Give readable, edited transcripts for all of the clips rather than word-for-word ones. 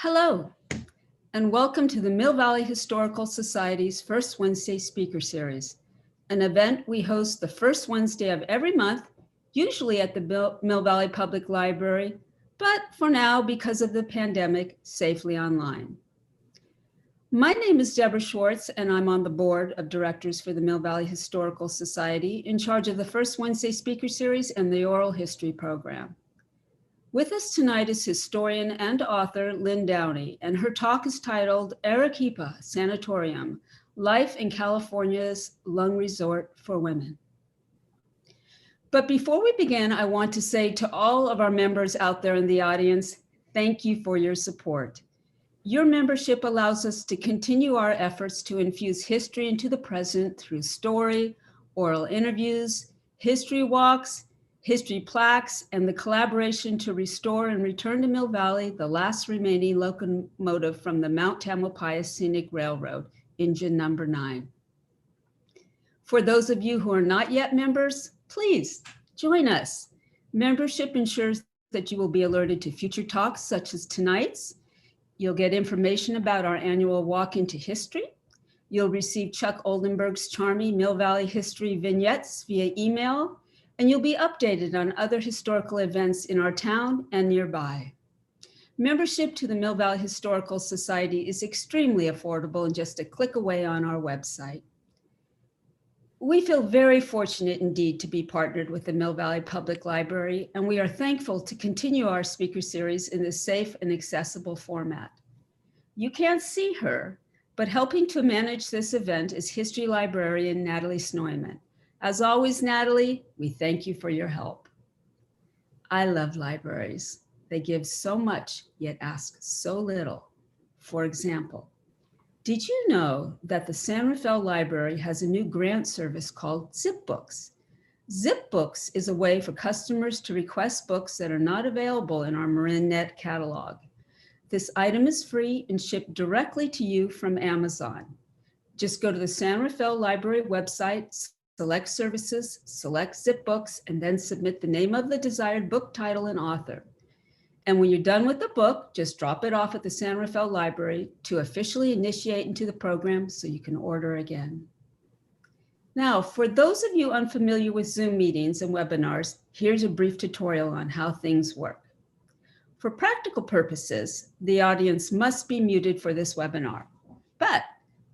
Hello, and welcome to the Mill Valley Historical Society's First Wednesday Speaker Series, an event we host the first Wednesday of every month, usually at the Mill Valley Public Library, but for now, because of the pandemic, safely online. My name is Deborah Schwartz, and I'm on the board of directors for the Mill Valley Historical Society, in charge of the First Wednesday Speaker Series and the Oral History Program. With us tonight is historian and author Lynn Downey, and her talk is titled Arequipa Sanatorium, Life in California's Lung Resort for Women. But before we begin, I want to say to all of our members out there in the audience, thank you for your support. Your membership allows us to continue our efforts to infuse history into the present through story, oral interviews, history walks, history plaques, and the collaboration to restore and return to Mill Valley the last remaining locomotive from the Mount Tamalpais Scenic Railroad, engine number 9. For those of you who are not yet members, please join us. Membership ensures that you will be alerted to future talks such as tonight's. You'll get information about our annual Walk into History. You'll receive Chuck Oldenburg's charming Mill Valley History Vignettes via email, and you'll be updated on other historical events in our town and nearby. Membership to the Mill Valley Historical Society is extremely affordable and just a click away on our website. We feel very fortunate indeed to be partnered with the Mill Valley Public Library, and we are thankful to continue our speaker series in this safe and accessible format. You can't see her, but helping to manage this event is history librarian Natalie Snoyman. As always, Natalie, we thank you for your help. I love libraries. They give so much, yet ask so little. For example, did you know that the San Rafael Library has a new grant service called Zip Books? Zip Books is a way for customers to request books that are not available in our Marin catalog. This item is free and shipped directly to you from Amazon. Just go to the San Rafael Library website, select services, select Zip Books, and then submit the name of the desired book title and author. And when you're done with the book, just drop it off at the San Rafael Library to officially initiate into the program so you can order again. Now, for those of you unfamiliar with Zoom meetings and webinars, here's a brief tutorial on how things work. For practical purposes, the audience must be muted for this webinar, but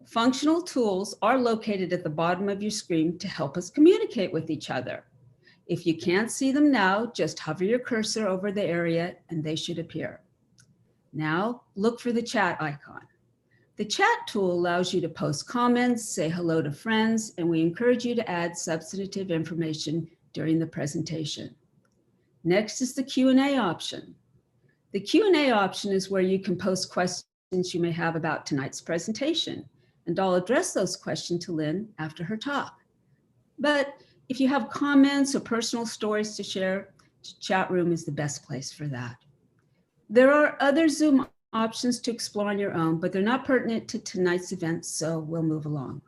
functional tools are located at the bottom of your screen to help us communicate with each other. If you can't see them now, just hover your cursor over the area and they should appear. Now, look for the chat icon. The chat tool allows you to post comments, say hello to friends, and we encourage you to add substantive information during the presentation. Next is the Q&A option. The Q&A option is where you can post questions you may have about tonight's presentation, and I'll address those questions to Lynn after her talk. But if you have comments or personal stories to share, chat room is the best place for that. There are other Zoom options to explore on your own, but they're not pertinent to tonight's event, so we'll move along.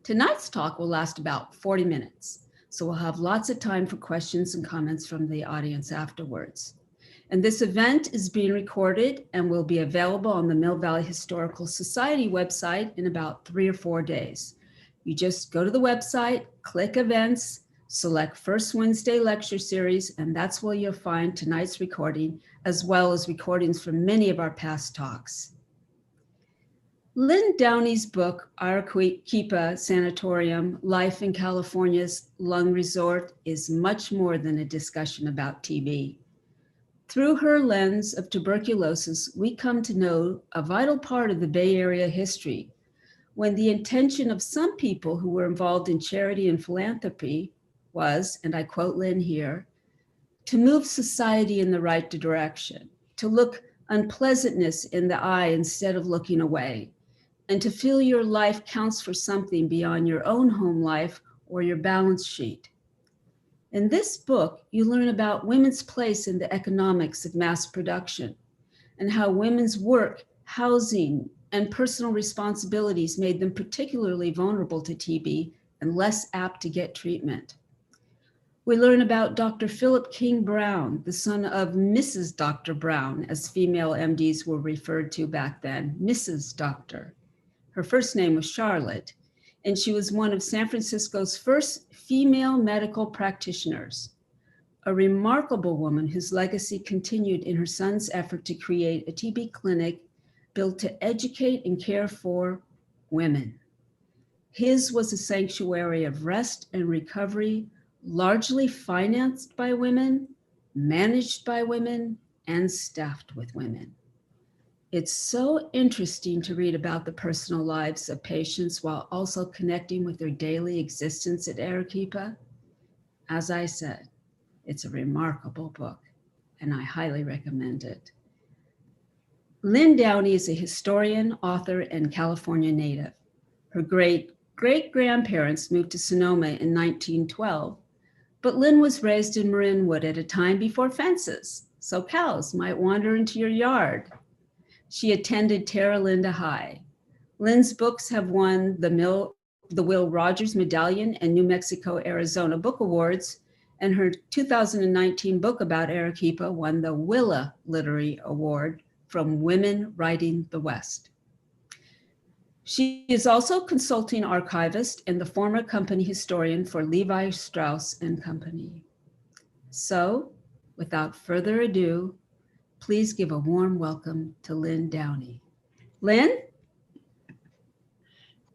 Tonight's talk will last about 40 minutes, so we'll have lots of time for questions and comments from the audience afterwards. And this event is being recorded and will be available on the Mill Valley Historical Society website in about 3 or 4 days. You just go to the website, click events, select First Wednesday Lecture Series, and that's where you'll find tonight's recording, as well as recordings from many of our past talks. Lynn Downey's book, Arequipa Sanatorium, Life in California's Lung Resort, is much more than a discussion about TB. Through her lens of tuberculosis, we come to know a vital part of the Bay Area history, when the intention of some people who were involved in charity and philanthropy was, and I quote Lynn here, to move society in the right direction, to look unpleasantness in the eye instead of looking away, and to feel your life counts for something beyond your own home life or your balance sheet. In this book, you learn about women's place in the economics of mass production and how women's work, housing, and personal responsibilities made them particularly vulnerable to TB and less apt to get treatment. We learn about Dr. Philip King Brown, the son of Mrs. Dr. Brown, as female MDs were referred to back then, Mrs. Doctor. Her first name was Charlotte, and she was one of San Francisco's first female medical practitioners. A remarkable woman whose legacy continued in her son's effort to create a TB clinic built to educate and care for women. His was a sanctuary of rest and recovery, largely financed by women, managed by women, and staffed with women. It's so interesting to read about the personal lives of patients while also connecting with their daily existence at Arequipa. As I said, it's a remarkable book, and I highly recommend it. Lynn Downey is a historian, author, and California native. Her great-grandparents moved to Sonoma in 1912, but Lynn was raised in Marin at a time before fences, so cows might wander into your yard. She attended Terra Linda High. Lynn's books have won the Will Rogers Medallion and New Mexico, Arizona Book Awards, and her 2019 book about Arequipa won the Willa Literary Award from Women Writing the West. She is also consulting archivist and the former company historian for Levi Strauss and Company. So, without further ado, please give a warm welcome to Lynn Downey. Lynn?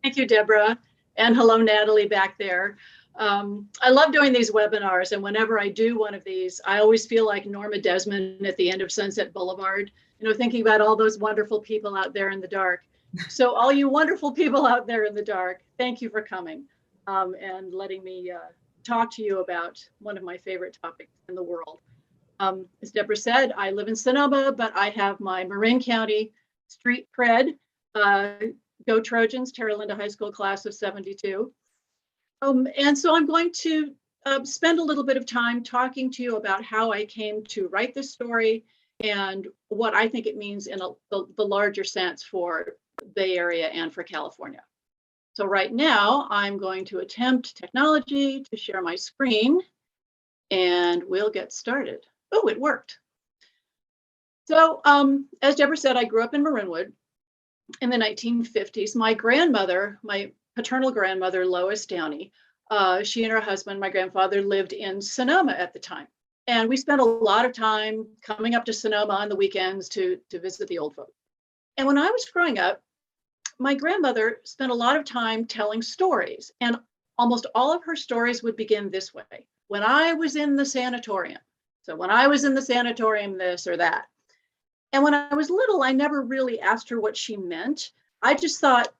Thank you, Deborah. And hello, Natalie, back there. I love doing these webinars, and whenever I do one of these, I always feel like Norma Desmond at the end of Sunset Boulevard, thinking about all those wonderful people out there in the dark. So all you wonderful people out there in the dark, thank you for coming and letting me talk to you about one of my favorite topics in the world. As Deborah said, I live in Sonoma, but I have my Marin County street cred. Go Trojans, Terra Linda High School class of 72. And so I'm going to spend a little bit of time talking to you about how I came to write this story and what I think it means in the larger sense for Bay Area and for California. So right now I'm going to attempt technology to share my screen and we'll get started. Oh, it worked. So as Deborah said, I grew up in Marinwood in the 1950s. My grandmother, my paternal grandmother, Lois Downey, she and her husband, my grandfather, lived in Sonoma at the time. And we spent a lot of time coming up to Sonoma on the weekends to visit the old folks. And when I was growing up, my grandmother spent a lot of time telling stories. And almost all of her stories would begin this way. When I was in the sanatorium. So when I was in the sanatorium, this or that. And when I was little, I never really asked her what she meant. I just thought,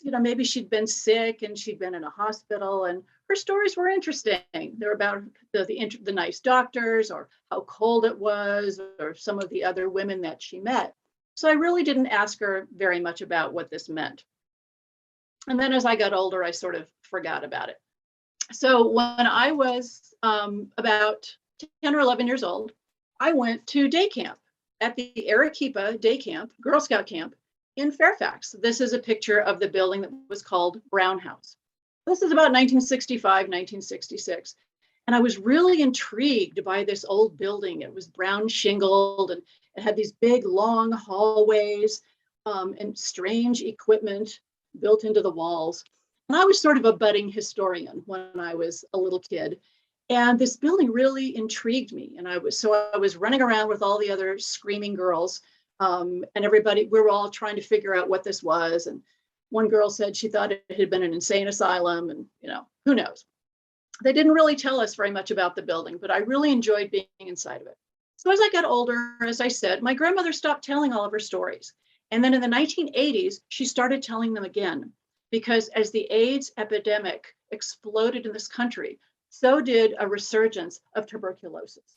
maybe she'd been sick and she'd been in a hospital, and her stories were interesting. They're about the nice doctors or how cold it was or some of the other women that she met. So I really didn't ask her very much about what this meant. And then as I got older, I sort of forgot about it. So when I was about 10 or 11 years old, I went to day camp at the Arequipa Day Camp, Girl Scout camp in Fairfax. This is a picture of the building that was called Brown House. This is about 1965, 1966. And I was really intrigued by this old building. It was brown shingled and it had these big long hallways and strange equipment built into the walls. And I was sort of a budding historian when I was a little kid. And this building really intrigued me. And I was running around with all the other screaming girls and everybody, we were all trying to figure out what this was. And one girl said she thought it had been an insane asylum and, who knows. They didn't really tell us very much about the building, but I really enjoyed being inside of it. So as I got older, as I said, my grandmother stopped telling all of her stories. And then in the 1980s, she started telling them again, because as the AIDS epidemic exploded in this country, so did a resurgence of tuberculosis.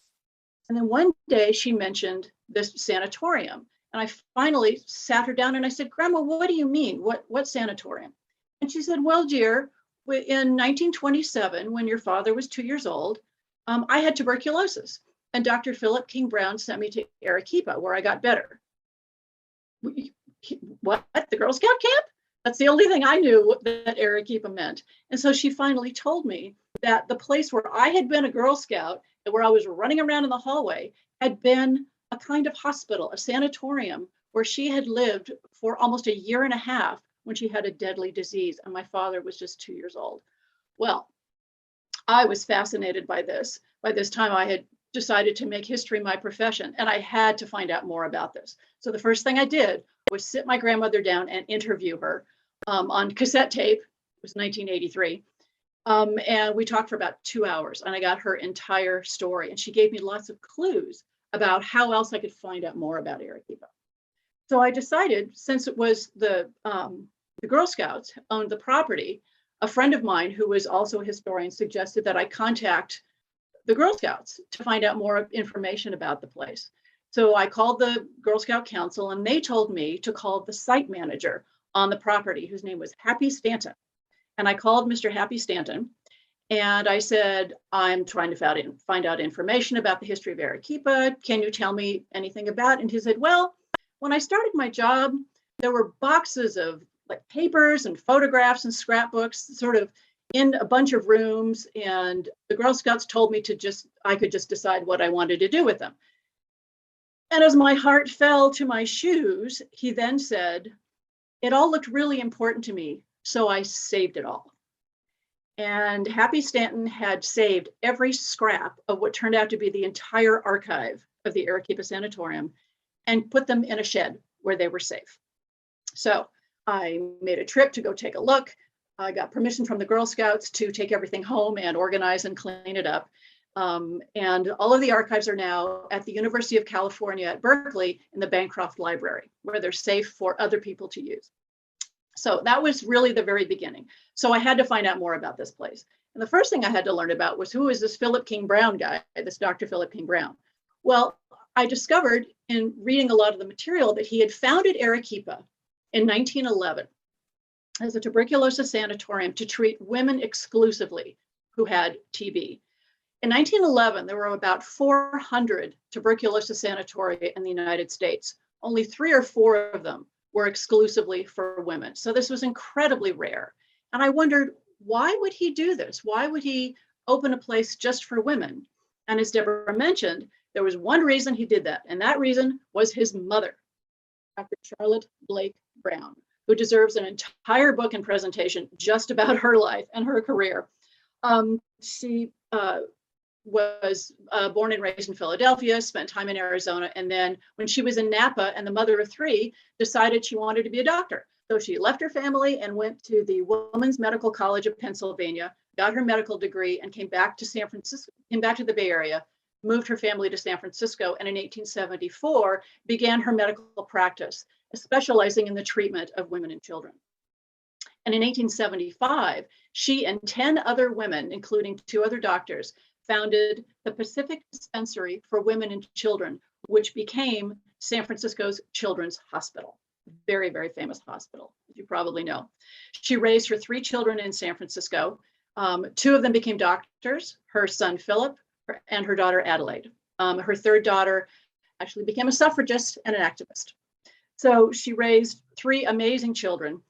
And then one day she mentioned this sanatorium. And I finally sat her down and I said, Grandma, what do you mean? What sanatorium? And she said, well, dear, in 1927, when your father was 2 years old, I had tuberculosis. And Dr. Philip King Brown sent me to Arequipa, where I got better. What? The Girl Scout camp? That's the only thing I knew that Arequipa meant. And so she finally told me that the place where I had been a Girl Scout and where I was running around in the hallway had been a kind of hospital, a sanatorium, where she had lived for almost a year and a half when she had a deadly disease, and my father was just 2 years old. Well, I was fascinated by this. By this time, I had decided to make history my profession, and I had to find out more about this. So the first thing I did was sit my grandmother down and interview her on cassette tape. It was 1983. And we talked for about 2 hours, and I got her entire story. And she gave me lots of clues about how else I could find out more about Arequipa. So I decided, since it was the Girl Scouts owned the property, a friend of mine who was also a historian suggested that I contact the Girl Scouts to find out more information about the place. So I called the Girl Scout Council, and they told me to call the site manager on the property, whose name was Happy Stanton. And I called Mr. Happy Stanton, and I said, I'm trying to find out information about the history of Arequipa. Can you tell me anything about it? And he said, well, when I started my job, there were boxes of like papers and photographs and scrapbooks sort of in a bunch of rooms. And the Girl Scouts told me I could just decide what I wanted to do with them. And as my heart fell to my shoes, he then said, it all looked really important to me, so I saved it all. And Happy Stanton had saved every scrap of what turned out to be the entire archive of the Arequipa Sanatorium and put them in a shed where they were safe. So I made a trip to go take a look. I got permission from the Girl Scouts to take everything home and organize and clean it up. And all of the archives are now at the University of California at Berkeley in the Bancroft Library, where they're safe for other people to use. So that was really the very beginning. So I had to find out more about this place. And the first thing I had to learn about was, who is this Philip King Brown guy, this Dr. Philip King Brown? Well, I discovered in reading a lot of the material that he had founded Arequipa in 1911 as a tuberculosis sanatorium to treat women exclusively who had TB. In 1911, there were about 400 tuberculosis sanatoria in the United States. Only 3 or 4 of them were exclusively for women. So this was incredibly rare. And I wondered, why would he do this? Why would he open a place just for women? And as Deborah mentioned, there was one reason he did that, and that reason was his mother, Dr. Charlotte Blake Brown, who deserves an entire book and presentation just about her life and her career. She was born and raised in Philadelphia, spent time in Arizona, and then when she was in Napa and the mother of 3, decided she wanted to be a doctor. So she left her family and went to the Women's Medical College of Pennsylvania, got her medical degree, and came back to San Francisco, came back to the Bay Area, moved her family to San Francisco, and in 1874 began her medical practice, specializing in the treatment of women and children. And in 1875, she and 10 other women, including 2 other doctors, founded the Pacific Dispensary for Women and Children, which became San Francisco's Children's Hospital. Very, very famous hospital, as you probably know. She raised her 3 children in San Francisco. 2 of them became doctors, her son Philip and her daughter Adelaide. Her 3rd daughter actually became a suffragist and an activist. So she raised 3 amazing children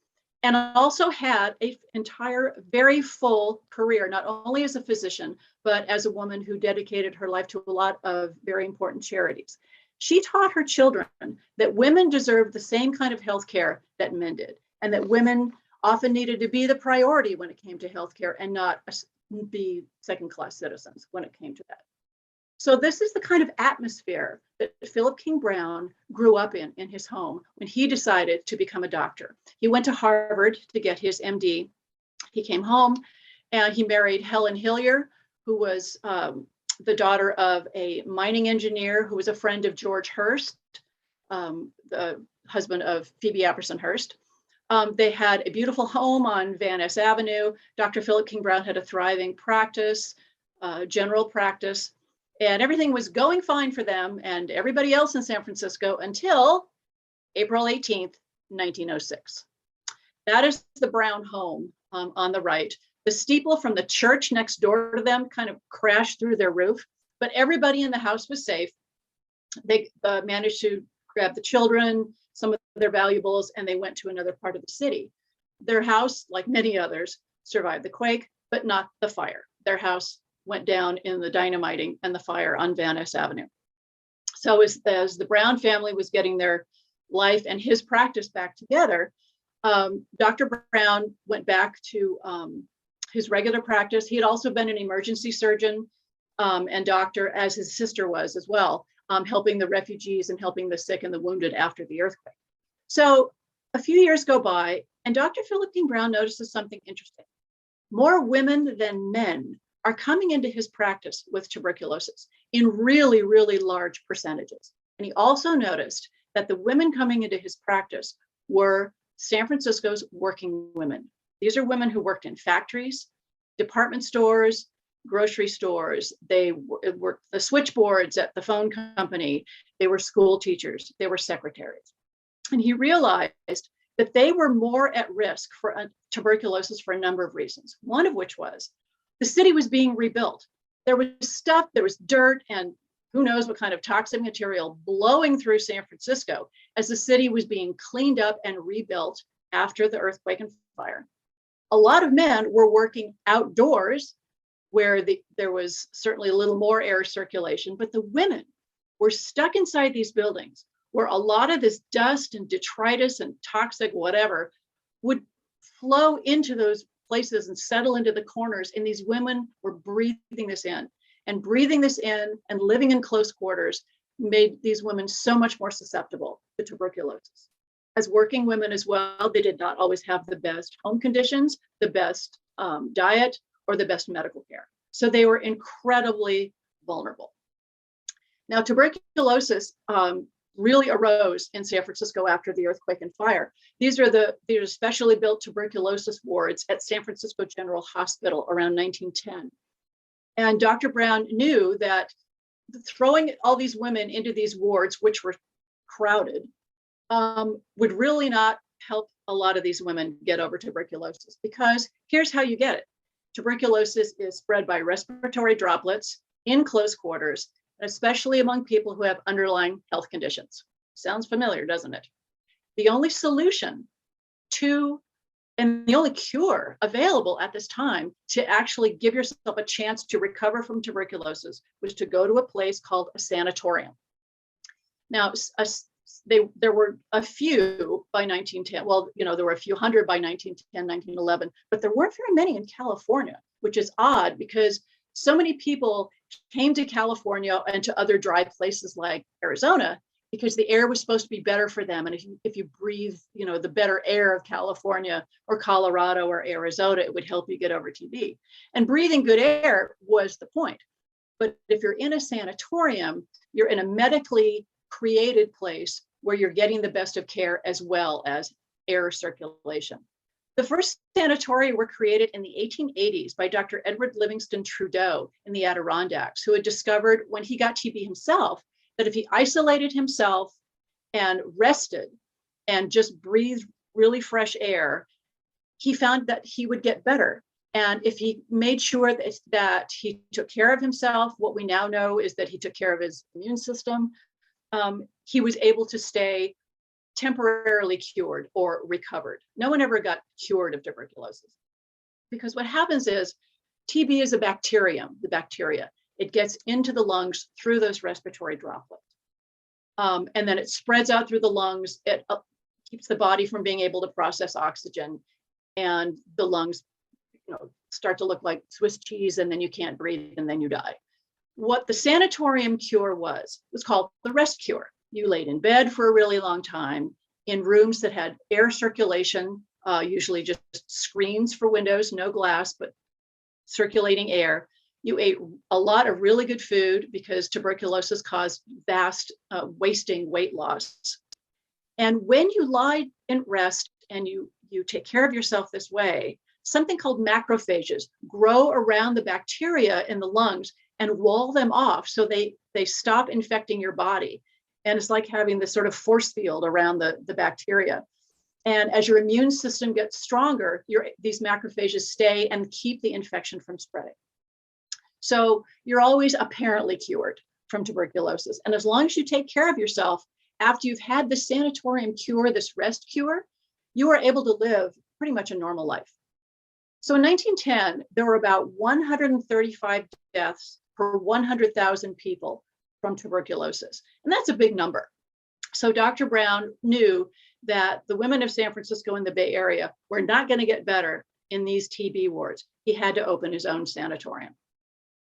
and also had an entire very full career, not only as a physician, but as a woman who dedicated her life to a lot of very important charities. She taught her children that women deserved the same kind of healthcare that men did, and that women often needed to be the priority when it came to healthcare and not be second-class citizens when it came to that. So this is the kind of atmosphere that Philip King Brown grew up in his home when he decided to become a doctor. He went to Harvard to get his MD. He came home and he married Helen Hillier, who was the daughter of a mining engineer who was a friend of George Hearst, the husband of Phoebe Apperson Hearst. They had a beautiful home on Van Ness Avenue. Dr. Philip King Brown had a thriving practice, general practice, and everything was going fine for them and everybody else in San Francisco until April 18th, 1906. That is the Brown home on the right. The steeple from the church next door to them kind of crashed through their roof, but everybody in the house was safe. They managed to grab the children, some of their valuables, and they went to another part of the city. Their house, like many others, survived the quake, but not the fire. Their house went down in the dynamiting and the fire on Van Ness Avenue. So as the Brown family was getting their life and his practice back together, Dr. Brown went back to his regular practice. He had also been an emergency surgeon and doctor, as his sister was as well, helping the refugees and helping the sick and the wounded after the earthquake. So a few years go by, and Dr. Philippine Brown notices something interesting. More women than men are coming into his practice with tuberculosis in really, really large percentages. And he also noticed that the women coming into his practice were San Francisco's working women. These are women who worked in factories, department stores, grocery stores. They worked the switchboards at the phone company. They were school teachers. They were secretaries. And he realized that they were more at risk for tuberculosis for a number of reasons. One of which was the city was being rebuilt. There was stuff, there was dirt, and who knows what kind of toxic material blowing through San Francisco as the city was being cleaned up and rebuilt after the earthquake and fire. A lot of men were working outdoors where there was certainly a little more air circulation, but the women were stuck inside these buildings where a lot of this dust and detritus and toxic whatever would flow into those places and settle into the corners. And these women were breathing this in. And breathing this in and living in close quarters made these women so much more susceptible to tuberculosis. As working women as well, they did not always have the best home conditions, the best diet, or the best medical care. So they were incredibly vulnerable. Now, tuberculosis really arose in San Francisco after the earthquake and fire. These are specially built tuberculosis wards at San Francisco General Hospital around 1910. And Dr. Brown knew that throwing all these women into these wards, which were crowded, would really not help a lot of these women get over tuberculosis, because here's how you get it. Tuberculosis is spread by respiratory droplets in close quarters, especially among people who have underlying health conditions. Sounds familiar, doesn't it? The only solution and the only cure available at this time to actually give yourself a chance to recover from tuberculosis was to go to a place called a sanatorium. Now, there were a few by 1910. Well, there were a few hundred by 1910, 1911, but there weren't very many in California, which is odd because so many people came to California and to other dry places like Arizona because the air was supposed to be better for them. And if you breathe, the better air of California or Colorado or Arizona, it would help you get over TB. And breathing good air was the point. But if you're in a sanatorium, you're in a medically created place where you're getting the best of care as well as air circulation. The first sanatoria were created in the 1880s by Dr. Edward Livingston Trudeau in the Adirondacks, who had discovered when he got TB himself that if he isolated himself and rested and just breathed really fresh air, he found that he would get better. And if he made sure that he took care of himself, what we now know is that he took care of his immune system, he was able to stay temporarily cured or recovered. No one ever got cured of tuberculosis, because what happens is TB is a bacterium, the bacteria. It gets into the lungs through those respiratory droplets. And then it spreads out through the lungs. It keeps the body from being able to process oxygen, and the lungs start to look like Swiss cheese, and then you can't breathe, and then you die. What the sanatorium cure was called the rest cure. You laid in bed for a really long time in rooms that had air circulation, usually just screens for windows, no glass, but circulating air. You ate a lot of really good food because tuberculosis caused vast wasting weight loss. And when you lie in rest and you take care of yourself this way, something called macrophages grow around the bacteria in the lungs and wall them off so they stop infecting your body. And it's like having this sort of force field around the bacteria. And as your immune system gets stronger, these macrophages stay and keep the infection from spreading. So you're always apparently cured from tuberculosis. And as long as you take care of yourself, after you've had this sanatorium cure, this rest cure, you are able to live pretty much a normal life. So in 1910, there were about 135 deaths per 100,000 people from tuberculosis. And that's a big number. So Dr. Brown knew that the women of San Francisco and the Bay Area were not going to get better in these TB wards. He had to open his own sanatorium.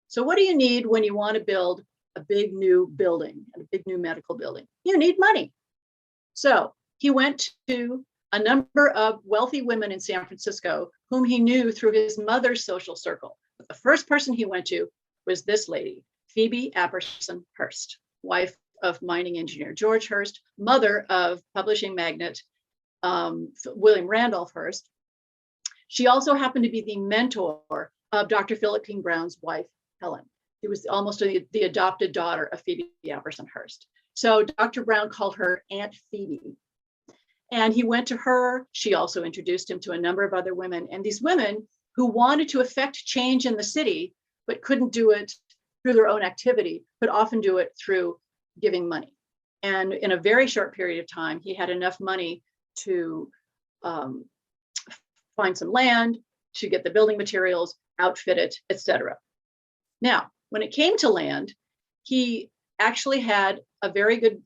So what do you need when you want to build a big new building, a big new medical building? You need money. So he went to a number of wealthy women in San Francisco whom he knew through his mother's social circle. But the first person he went to was this lady, Phoebe Apperson Hearst, wife of mining engineer George Hearst, mother of publishing magnate William Randolph Hearst. She also happened to be the mentor of Dr. Philip King Brown's wife, Helen. She was almost the adopted daughter of Phoebe Apperson Hearst. So Dr. Brown called her Aunt Phoebe. And he went to her. She also introduced him to a number of other women. And these women who wanted to affect change in the city, but couldn't do it through their own activity, could often do it through giving money. And in a very short period of time, he had enough money to find some land, to get the building materials, outfit it, etc. Now, when it came to land, he actually had a very good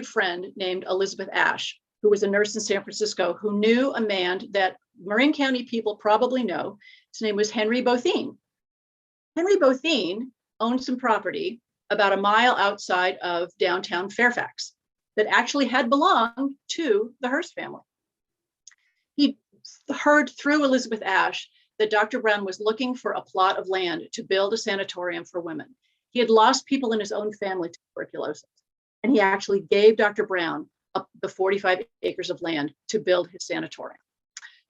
friend named Elizabeth Ashe, who was a nurse in San Francisco, who knew a man that Marin County people probably know. His name was Henry Bothene. Henry Bothene owned some property about a mile outside of downtown Fairfax that actually had belonged to the Hearst family. He heard through Elizabeth Ashe that Dr. Brown was looking for a plot of land to build a sanatorium for women. He had lost people in his own family to tuberculosis, and he actually gave Dr. Brown the 45 acres of land to build his sanatorium.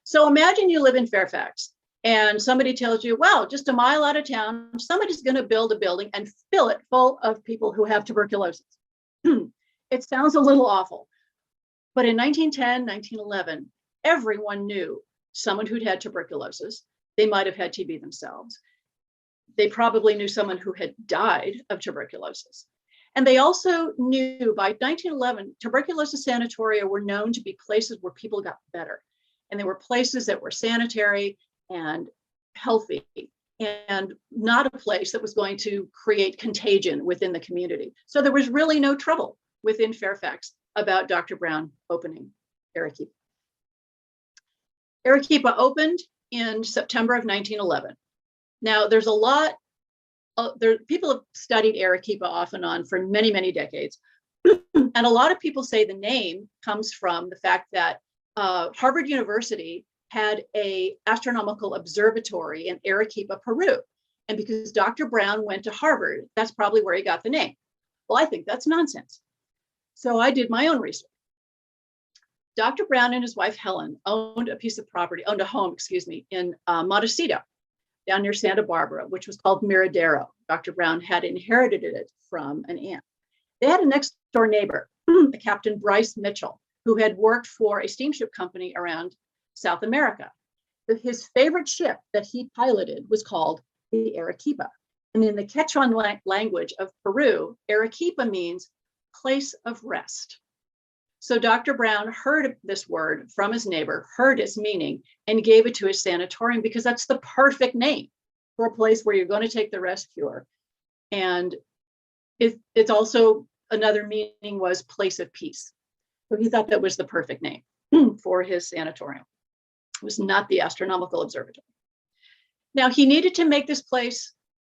So imagine you live in Fairfax and somebody tells you, well, just a mile out of town, somebody's going to build a building and fill it full of people who have tuberculosis. It sounds a little awful. But in 1910, 1911, everyone knew someone who'd had tuberculosis. They might have had TB themselves. They probably knew someone who had died of tuberculosis. And they also knew by 1911, tuberculosis sanatoria were known to be places where people got better. And they were places that were sanitary and healthy, and not a place that was going to create contagion within the community. So there was really no trouble within Fairfax about Dr. Brown opening Arequipa. Arequipa opened in September of 1911. Now, there's a lot, people have studied Arequipa off and on for many, many decades. And a lot of people say the name comes from the fact that Harvard University had an astronomical observatory in Arequipa, Peru. And because Dr. Brown went to Harvard, that's probably where he got the name. Well, I think that's nonsense. So I did my own research. Dr. Brown and his wife, Helen, owned a home, in Montecito, down near Santa Barbara, which was called Miradero. Dr. Brown had inherited it from an aunt. They had a next door neighbor, Captain Bryce Mitchell, who had worked for a steamship company around South America. His favorite ship that he piloted was called the Arequipa. And in the Quechuan language of Peru, Arequipa means place of rest. So Dr. Brown heard this word from his neighbor, heard its meaning, and gave it to his sanatorium because that's the perfect name for a place where you're going to take the rest cure. And it's also, another meaning was place of peace. So he thought that was the perfect name for his sanatorium. It was not the astronomical observatory. Now, he needed to make this place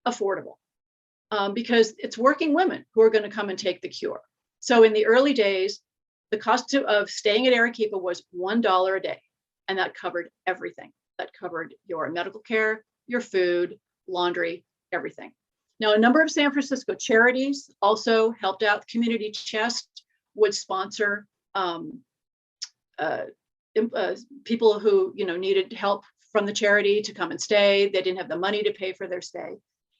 affordable because it's working women who are going to come and take the cure. So in the early days, the cost of staying at Arequipa was $1 a day, and that covered everything. That covered your medical care, your food, laundry, everything. Now, a number of San Francisco charities also helped out. Community Chest would sponsor people who needed help from the charity to come and stay. They didn't have the money to pay for their stay.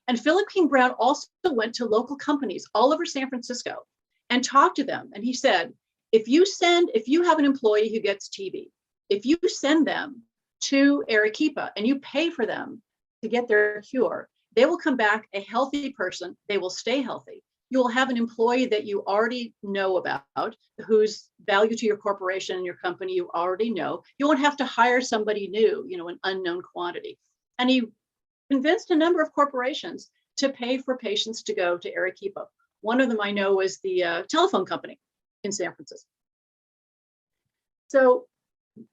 And Philip King Brown also went to local companies all over San Francisco and talked to them. And he said, if you have an employee who gets TB, if you send them to Arequipa and you pay for them to get their cure, they will come back a healthy person. They will stay healthy. you will have an employee that you already know about, whose value to your corporation and your company you already know. You won't have to hire somebody new, an unknown quantity. And he convinced a number of corporations to pay for patients to go to Arequipa. One of them I know was the telephone company in San Francisco. So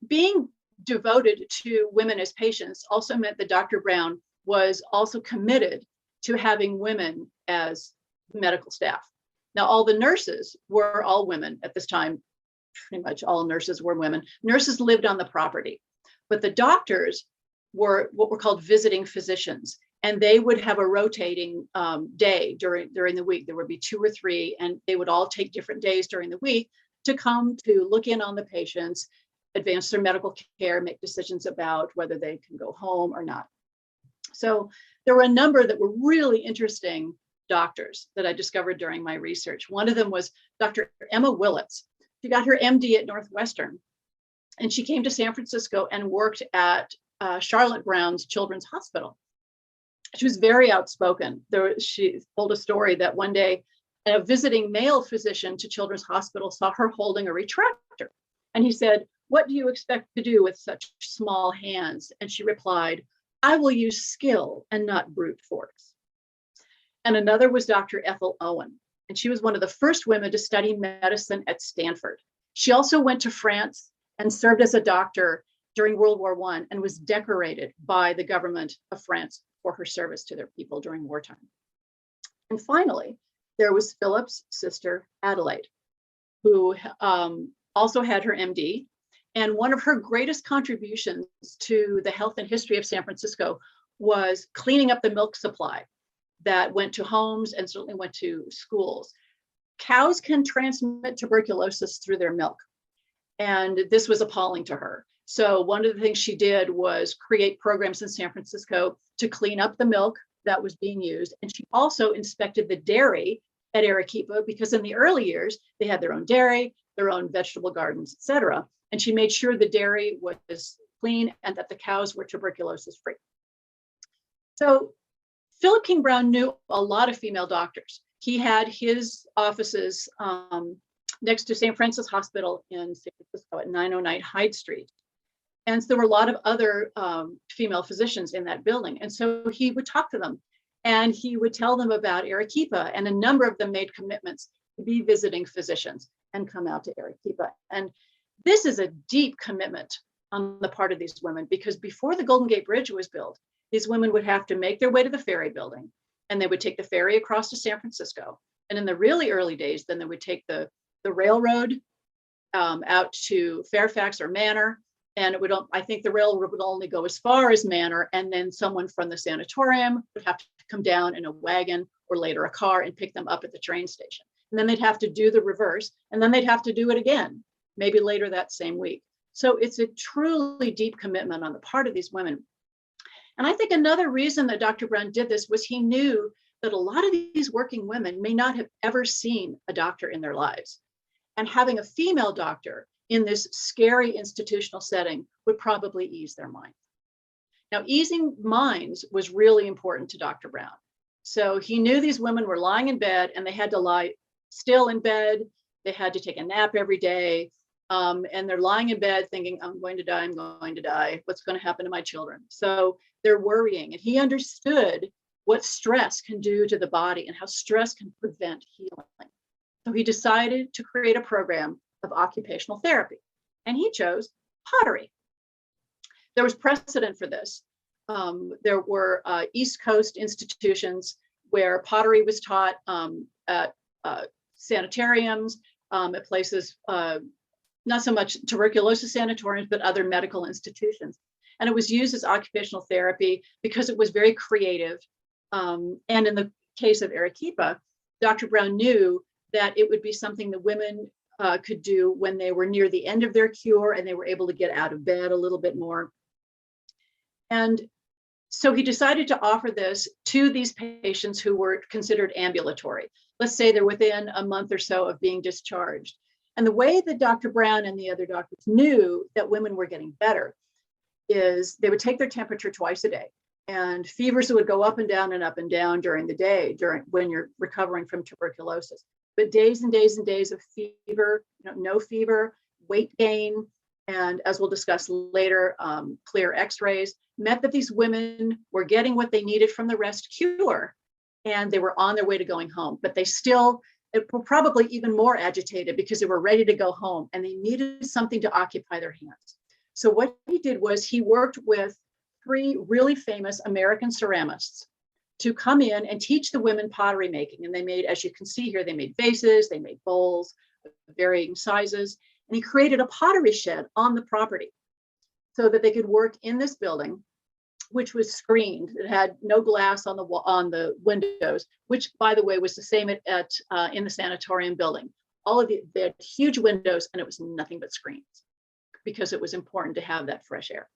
being devoted to women as patients also meant that Dr. Brown was also committed to having women as medical staff. Now, all the nurses were all women at this time. Pretty much all nurses were women. Nurses lived on the property, but the doctors were what were called visiting physicians, and they would have a rotating day during the week. There would be 2 or 3, and they would all take different days during the week to come to look in on the patients, advance their medical care, make decisions about whether they can go home or not. So there were a number that were really interesting doctors that I discovered during my research. One of them was Dr. Emma Willetts. She got her MD at Northwestern, and she came to San Francisco and worked at Charlotte Brown's Children's Hospital. She was very outspoken. She told a story that one day a visiting male physician to Children's Hospital saw her holding a retractor. And he said, "What do you expect to do with such small hands?" And she replied, "I will use skill and not brute force." And another was Dr. Ethel Owen. And she was one of the first women to study medicine at Stanford. She also went to France and served as a doctor during World War I and was decorated by the government of France for her service to their people during wartime. And finally, there was Philip's sister, Adelaide, who also had her MD. And one of her greatest contributions to the health and history of San Francisco was cleaning up the milk supply that went to homes and certainly went to schools. Cows can transmit tuberculosis through their milk. And this was appalling to her. So one of the things she did was create programs in San Francisco to clean up the milk that was being used. And she also inspected the dairy at Arequipa, because in the early years, they had their own dairy, their own vegetable gardens, et cetera. And she made sure the dairy was clean and that the cows were tuberculosis free. So Philip King Brown knew a lot of female doctors. He had his offices next to St. Francis Hospital in San Francisco at 909 Hyde Street. And so there were a lot of other female physicians in that building. And so he would talk to them and he would tell them about Arequipa, and a number of them made commitments to be visiting physicians and come out to Arequipa. And this is a deep commitment on the part of these women, because before the Golden Gate Bridge was built, these women would have to make their way to the ferry building, and they would take the ferry across to San Francisco. And in the really early days, then they would take the railroad out to Fairfax or Manor. And it would, I think the railroad would only go as far as Manor, and then someone from the sanatorium would have to come down in a wagon or later a car and pick them up at the train station. And then they'd have to do the reverse, and then they'd have to do it again, maybe later that same week. So it's a truly deep commitment on the part of these women. And I think another reason that Dr. Brown did this was he knew that a lot of these working women may not have ever seen a doctor in their lives. And having a female doctor in this scary institutional setting would probably ease their mind. Now, easing minds was really important to Dr. Brown. So he knew these women were lying in bed and they had to lie still in bed. They had to take a nap every day. And they're lying in bed thinking, I'm going to die, I'm going to die. What's going to happen to my children? So they're worrying. And he understood what stress can do to the body and how stress can prevent healing. So he decided to create a program of occupational therapy. And he chose pottery. There was precedent for this. There were East Coast institutions where pottery was taught at sanitariums, at places, not so much tuberculosis sanatoriums, but other medical institutions. And it was used as occupational therapy because it was very creative. And in the case of Arequipa, Dr. Brown knew that it would be something that women could do when they were near the end of their cure and they were able to get out of bed a little bit more. And so he decided to offer this to these patients who were considered ambulatory. Let's say they're within a month or so of being discharged. And the way that Dr. Brown and the other doctors knew that women were getting better is they would take their temperature twice a day. and fevers would go up and down during the day when you're recovering from tuberculosis. But days and days and days of fever, no fever, weight gain, and as we'll discuss later, clear x-rays meant that these women were getting what they needed from the rest cure, and they were on their way to going home. But they still were probably even more agitated because they were ready to go home and they needed something to occupy their hands. So what he did was he worked with 3 really famous American ceramists to come in and teach the women pottery making. And they made, as you can see here, they made vases, they made bowls of varying sizes, and he created a pottery shed on the property so that they could work in this building, which was screened. It had no glass on the windows, which, by the way, was the same in the sanatorium building. They had huge windows, and it was nothing but screens because it was important to have that fresh air.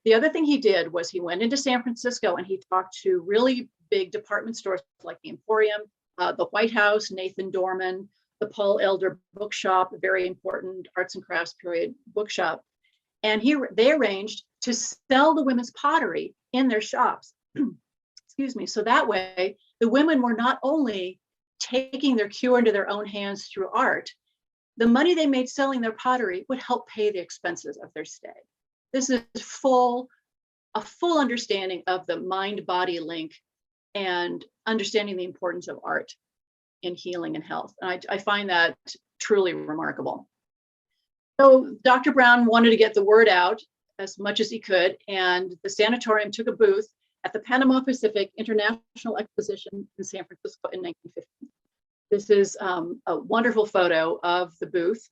The other thing he did was he went into San Francisco and he talked to really big department stores like the Emporium, the White House, Nathan Dorman, the Paul Elder Bookshop, a very important arts and crafts period bookshop. And they arranged to sell the women's pottery in their shops. Excuse me. So that way, the women were not only taking their cure into their own hands through art, the money they made selling their pottery would help pay the expenses of their stay. This is a full understanding of the mind-body link and understanding the importance of art in healing and health. And I find that truly remarkable. So Dr. Brown wanted to get the word out as much as he could, and the sanatorium took a booth at the Panama Pacific International Exposition in San Francisco in 1950. This is a wonderful photo of the booth.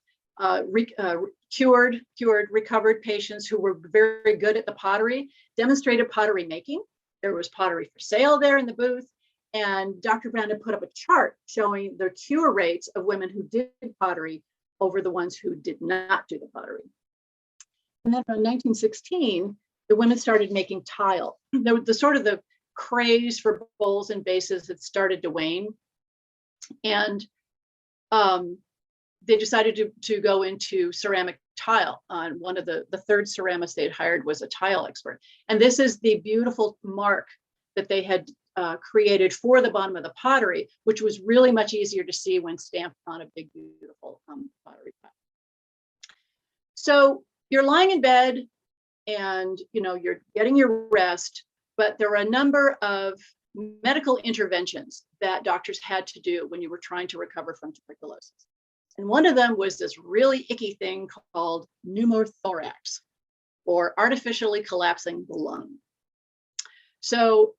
Recovered patients who were very good at the pottery, demonstrated pottery making. There was pottery for sale there in the booth. And Dr. Brown had put up a chart showing the cure rates of women who did pottery over the ones who did not do the pottery. And then from 1916, the women started making tile. The craze for bowls and vases had started to wane. And they decided to go into ceramic tile. One of the third ceramist they had hired was a tile expert. And this is the beautiful mark that they had created for the bottom of the pottery, which was really much easier to see when stamped on a big, beautiful pottery tile. So you're lying in bed and you're getting your rest, but there were a number of medical interventions that doctors had to do when you were trying to recover from tuberculosis. And one of them was this really icky thing called pneumothorax, or artificially collapsing the lung. So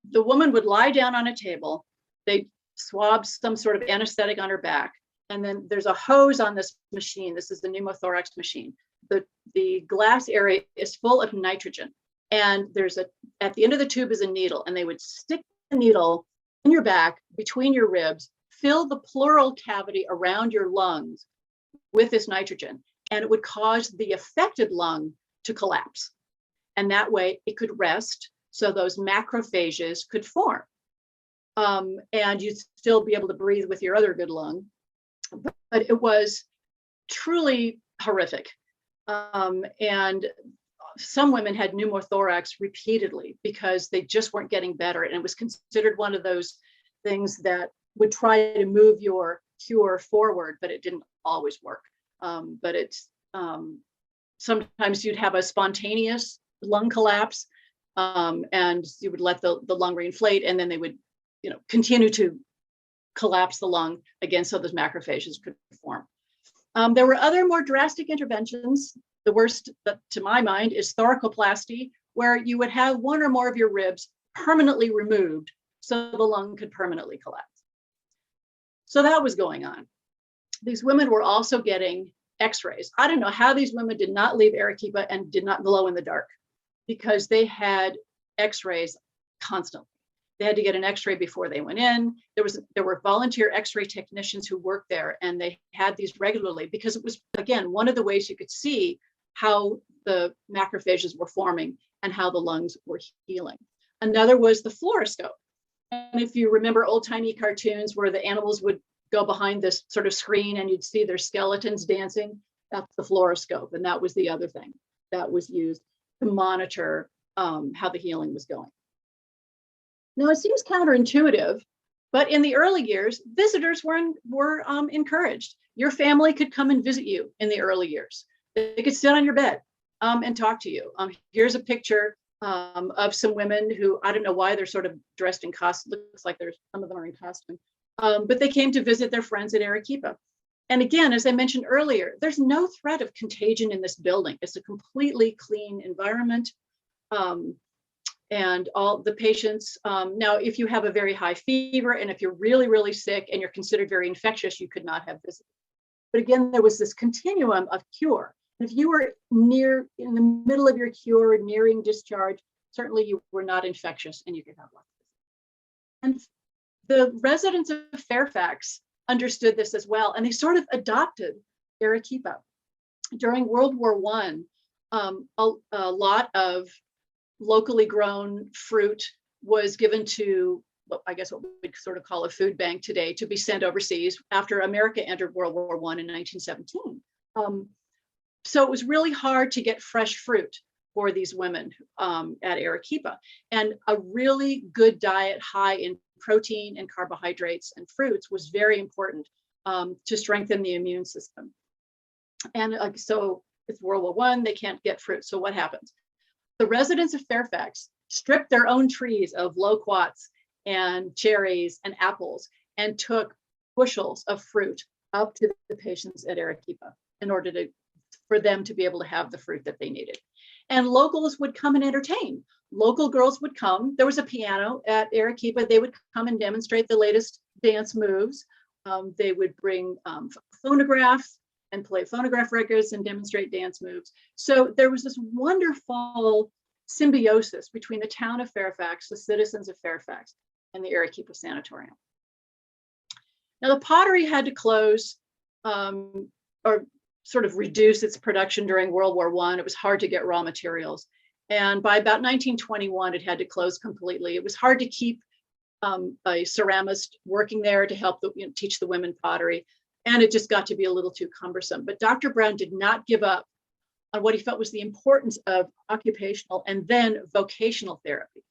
the woman would lie down on a table, they'd swab some sort of anesthetic on her back, and then there's a hose on this machine. This is the pneumothorax machine. The glass area is full of nitrogen, and at the end of the tube is a needle, and they would stick the needle in your back between your ribs, fill the pleural cavity around your lungs with this nitrogen, and it would cause the affected lung to collapse. And that way it could rest, so those macrophages could form. And you'd still be able to breathe with your other good lung. But it was truly horrific. And some women had pneumothorax repeatedly because they just weren't getting better. And it was considered one of those things that would try to move your cure forward, but it didn't always work. But it's sometimes you'd have a spontaneous lung collapse, and you would let the lung reinflate, and then they would continue to collapse the lung again so those macrophages could form. There were other more drastic interventions. The worst, to my mind, is thoracoplasty, where you would have one or more of your ribs permanently removed so the lung could permanently collapse. So that was going on. These women were also getting x-rays. I don't know how these women did not leave Arequipa and did not glow in the dark, because they had x-rays constantly. They had to get an x-ray before they went in. There were volunteer x-ray technicians who worked there, and they had these regularly because it was, again, one of the ways you could see how the macrophages were forming and how the lungs were healing. Another was the fluoroscope. And if you remember old-timey cartoons where the animals would go behind this sort of screen and you'd see their skeletons dancing, that's the fluoroscope. And that was the other thing that was used to monitor how the healing was going. Now, it seems counterintuitive, but in the early years, visitors were encouraged. Your family could come and visit you in the early years. They could sit on your bed and talk to you. Here's a picture of some women who, I don't know why they're sort of dressed in costume. Looks like some of them are in costume, but they came to visit their friends at Arequipa. And again, as I mentioned earlier, there's no threat of contagion in this building. It's a completely clean environment. And all the patients, now, if you have a very high fever and if you're really, really sick and you're considered very infectious, you could not have visited. But again, there was this continuum of cure. If you were in the middle of your cure, nearing discharge, certainly you were not infectious and you could have lots of visits. And the residents of Fairfax understood this as well, and they sort of adopted Arequipa. During World War I, a lot of locally grown fruit was given to, well, I guess what we'd sort of call a food bank today, to be sent overseas after America entered World War I in 1917. So it was really hard to get fresh fruit for these women at Arequipa. And a really good diet, high in protein and carbohydrates and fruits, was very important to strengthen the immune system. And so it's World War I, they can't get fruit. So what happens? The residents of Fairfax stripped their own trees of loquats and cherries and apples and took bushels of fruit up to the patients at Arequipa in order for them to be able to have the fruit that they needed. And locals would come and entertain. Local girls would come. There was a piano at Arequipa. They would come and demonstrate the latest dance moves. They would bring phonographs and play phonograph records and demonstrate dance moves. So there was this wonderful symbiosis between the town of Fairfax, the citizens of Fairfax, and the Arequipa Sanatorium. Now, the pottery had to close or sort of reduce its production during World War I. It was hard to get raw materials. And by about 1921, it had to close completely. It was hard to keep a ceramist working there to help teach the women pottery. And it just got to be a little too cumbersome. But Dr. Brown did not give up on what he felt was the importance of occupational and then vocational therapy.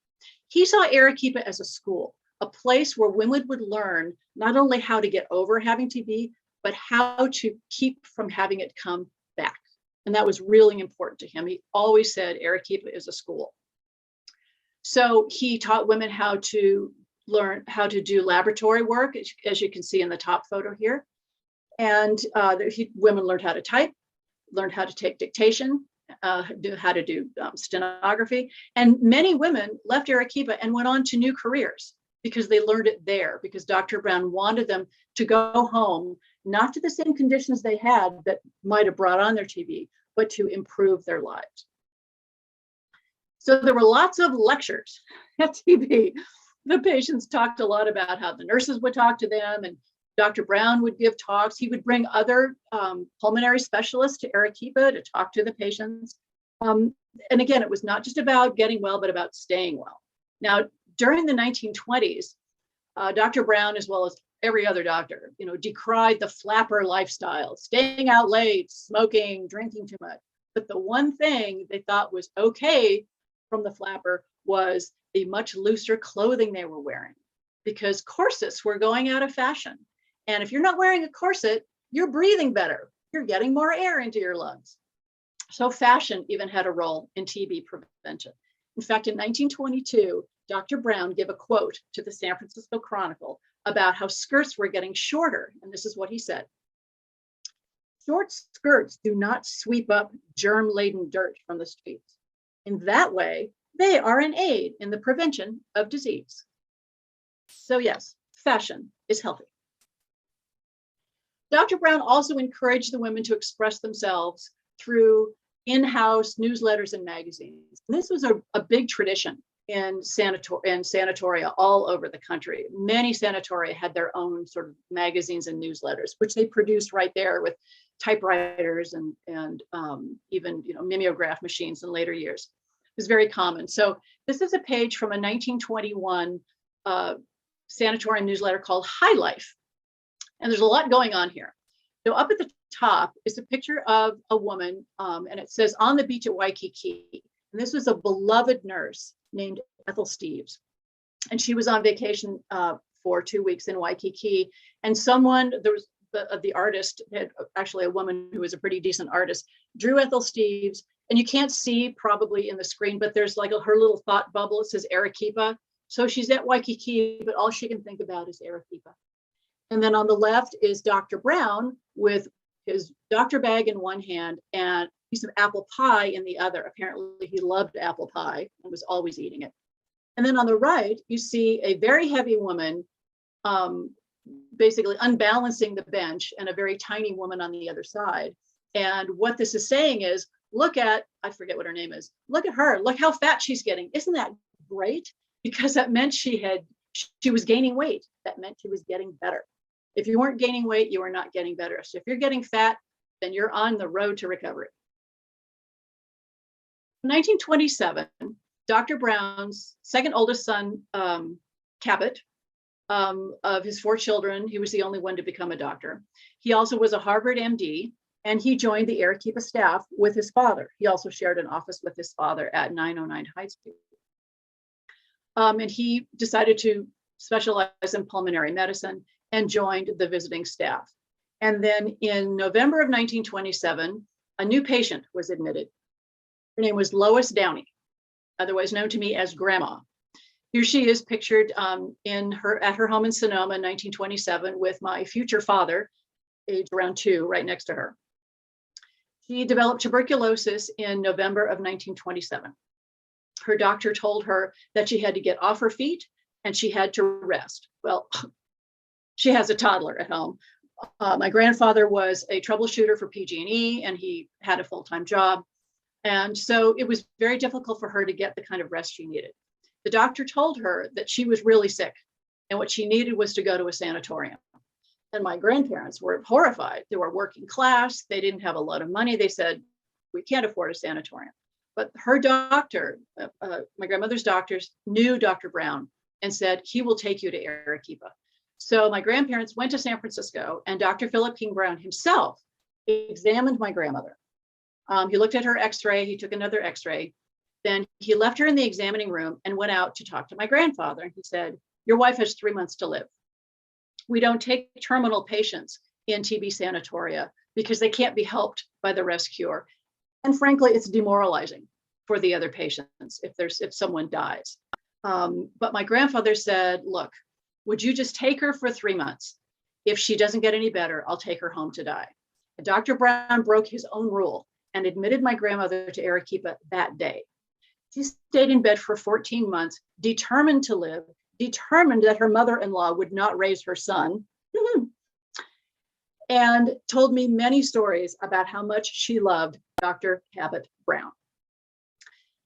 He saw Arequipa as a school, a place where women would learn not only how to get over having TB, but how to keep from having it come back. And that was really important to him. He always said Arequipa is a school. So he taught women how to learn how to do laboratory work, as you can see in the top photo here. And women learned how to type, learned how to take dictation, how to do stenography. And many women left Arequipa and went on to new careers because they learned it there, because Dr. Brown wanted them to go home, not to the same conditions they had that might have brought on their TB, but to improve their lives. So there were lots of lectures at TB. The patients talked a lot about how the nurses would talk to them, and Dr. Brown would give talks. He would bring other pulmonary specialists to Arequipa to talk to the patients. And again, it was not just about getting well, but about staying well. Now, during the 1920s, Dr. Brown, as well as every other doctor, decried the flapper lifestyle, staying out late, smoking, drinking too much. But the one thing they thought was okay from the flapper was the much looser clothing they were wearing, because corsets were going out of fashion. And if you're not wearing a corset, you're breathing better. You're getting more air into your lungs. So fashion even had a role in TB prevention. In fact, in 1922, Dr. Brown gave a quote to the San Francisco Chronicle about how skirts were getting shorter. And this is what he said: "Short skirts do not sweep up germ-laden dirt from the streets. In that way, they are an aid in the prevention of disease." So yes, fashion is healthy. Dr. Brown also encouraged the women to express themselves through in-house newsletters and magazines. And this was a big tradition in sanatoria all over the country. Many sanatoria had their own sort of magazines and newsletters, which they produced right there with typewriters and even mimeograph machines in later years. It was very common. So this is a page from a 1921 sanatorium newsletter called High Life. And there's a lot going on here. So up at the top is a picture of a woman, and it says, "On the beach at Waikiki." And this was a beloved nurse named Ethel Steves. And she was on vacation for 2 weeks in Waikiki. And there was the artist, actually a woman who was a pretty decent artist, drew Ethel Steves. And you can't see probably in the screen, but there's like her little thought bubble. It says Arequipa. So she's at Waikiki, but all she can think about is Arequipa. And then on the left is Dr. Brown with his doctor bag in one hand and a piece of apple pie in the other. Apparently he loved apple pie and was always eating it. And then on the right, you see a very heavy woman basically unbalancing the bench and a very tiny woman on the other side. And what this is saying is, look at, I forget what her name is. Look at her, look how fat she's getting. Isn't that great? Because that meant she was gaining weight. That meant she was getting better. If you weren't gaining weight, you were not getting better. So if you're getting fat, then you're on the road to recovery. In 1927, Dr. Brown's second oldest son, Cabot, of his 4 children, he was the only one to become a doctor. He also was a Harvard MD, and he joined the Arequipa staff with his father. He also shared an office with his father at 909 Hyde Street. And he decided to specialize in pulmonary medicine and joined the visiting staff. And then in November of 1927, a new patient was admitted. Her name was Lois Downey, otherwise known to me as Grandma. Here she is pictured at her home in Sonoma in 1927 with my future father, age around 2, right next to her. She developed tuberculosis in November of 1927. Her doctor told her that she had to get off her feet and she had to rest. Well, she has a toddler at home. My grandfather was a troubleshooter for PG&E and he had a full-time job. And so it was very difficult for her to get the kind of rest she needed. The doctor told her that she was really sick and what she needed was to go to a sanatorium. And my grandparents were horrified. They were working class. They didn't have a lot of money. They said, we can't afford a sanatorium. But her doctor, my grandmother's doctors, knew Dr. Brown and said, he will take you to Arequipa. So my grandparents went to San Francisco and Dr. Philip King Brown himself examined my grandmother. He looked at her x-ray, he took another x-ray. Then he left her in the examining room and went out to talk to my grandfather. And he said, your wife has 3 months to live. We don't take terminal patients in TB sanatoria because they can't be helped by the rest cure. And frankly, it's demoralizing for the other patients if someone dies. But my grandfather said, look, would you just take her for 3 months? If she doesn't get any better, I'll take her home to die. And Dr. Brown broke his own rule and admitted my grandmother to Arequipa that day. She stayed in bed for 14 months, determined to live, determined that her mother-in-law would not raise her son, and told me many stories about how much she loved Dr. Cabot Brown.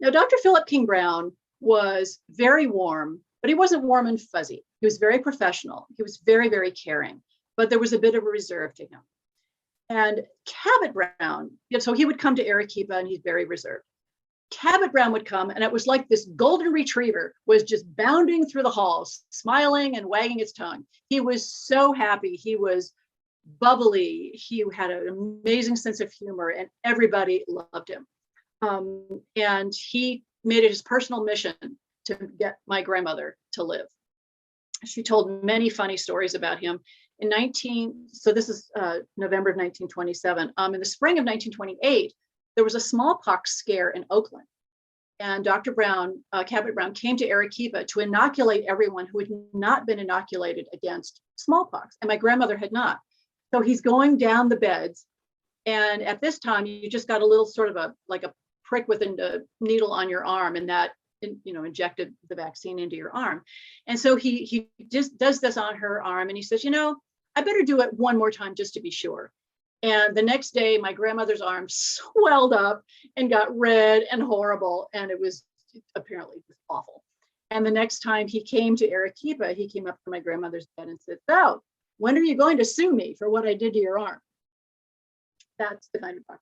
Now, Dr. Philip King Brown was very warm, but he wasn't warm and fuzzy. He was very professional. He was very, very caring, but there was a bit of a reserve to him. And Cabot Brown, so he would come to Arequipa and he's very reserved. Cabot Brown would come and it was like this golden retriever was just bounding through the halls, smiling and wagging its tongue. He was so happy. He was bubbly. He had an amazing sense of humor and everybody loved him. And he made it his personal mission to get my grandmother to live. She told many funny stories about him. So this is November of 1927. In the spring of 1928, there was a smallpox scare in Oakland. And Dr. Brown, Cabot Brown, came to Arequipa to inoculate everyone who had not been inoculated against smallpox. And my grandmother had not. So he's going down the beds. And at this time, you just got a little sort of like a prick with a needle on your arm, and that injected the vaccine into your arm. And so he just does this on her arm and he says, I better do it one more time just to be sure. And the next day, my grandmother's arm swelled up and got red and horrible. And it was apparently just awful. And the next time he came to Arequipa, he came up to my grandmother's bed and said, so when are you going to sue me for what I did to your arm? That's the kind of doctor.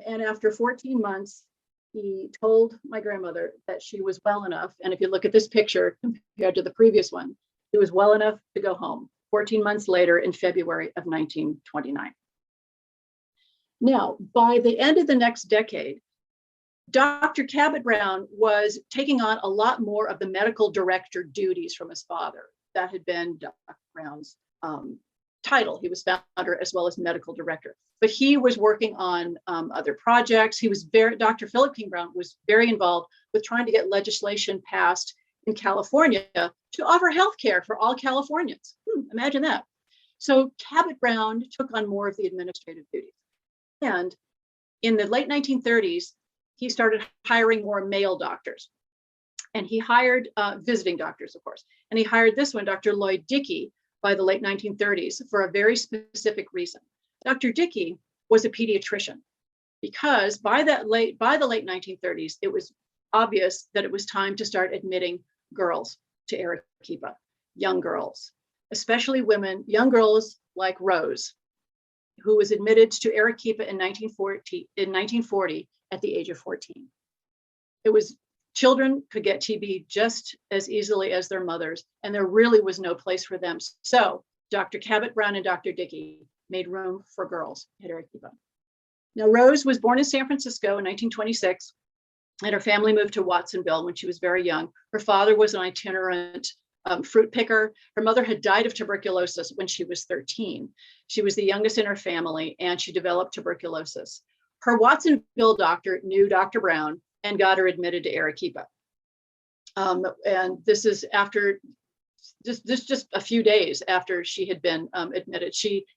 And after 14 months, he told my grandmother that she was well enough. And if you look at this picture compared to the previous one, she was well enough to go home 14 months later in February of 1929. Now, by the end of the next decade, Dr. Cabot Brown was taking on a lot more of the medical director duties from his father. That had been Dr. Brown's title. He was founder as well as medical director. But he was working on other projects. Dr. Philip King Brown was very involved with trying to get legislation passed in California to offer health care for all Californians. Imagine that. So Cabot Brown took on more of the administrative duties. And in the late 1930s, he started hiring more male doctors. And he hired visiting doctors, of course. And he hired this one, Dr. Lloyd Dickey, by the late 1930s for a very specific reason. Dr. Dickey was a pediatrician because by the late 1930s, it was obvious that it was time to start admitting girls to Arequipa, young girls, especially women, young girls like Rose, who was admitted to Arequipa in 1940 at the age of 14. Children could get TB just as easily as their mothers, and there really was no place for them. So Dr. Cabot Brown and Dr. Dickey made room for girls at Arequipa. Now, Rose was born in San Francisco in 1926, and her family moved to Watsonville when she was very young. Her father was an itinerant fruit picker. Her mother had died of tuberculosis when she was 13. She was the youngest in her family, and she developed tuberculosis. Her Watsonville doctor knew Dr. Brown and got her admitted to Arequipa. And this is after just a few days after she had been admitted.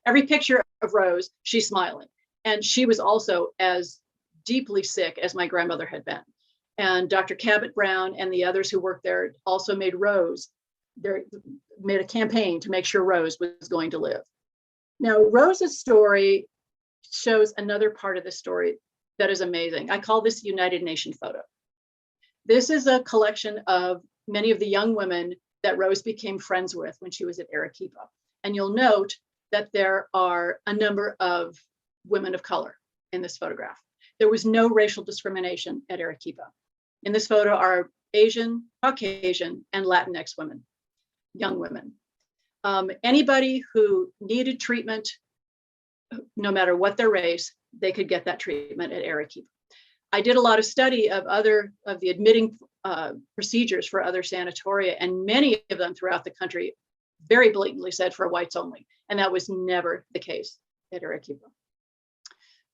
Every picture of Rose, she's smiling. And she was also as deeply sick as my grandmother had been. And Dr. Cabot Brown and the others who worked there also made a campaign to make sure Rose was going to live. Now, Rose's story shows another part of the story that is amazing. I call this United Nation photo. This is a collection of many of the young women that Rose became friends with when she was at Arequipa. And you'll note that there are a number of women of color in this photograph. There was no racial discrimination at Arequipa. In this photo are Asian, Caucasian, and Latinx women, young women. Anybody who needed treatment, no matter what their race, they could get that treatment at Arequipa. I did a lot of study of the admitting procedures for other sanatoria, and many of them throughout the country very blatantly said for whites only, and that was never the case at Arequipa.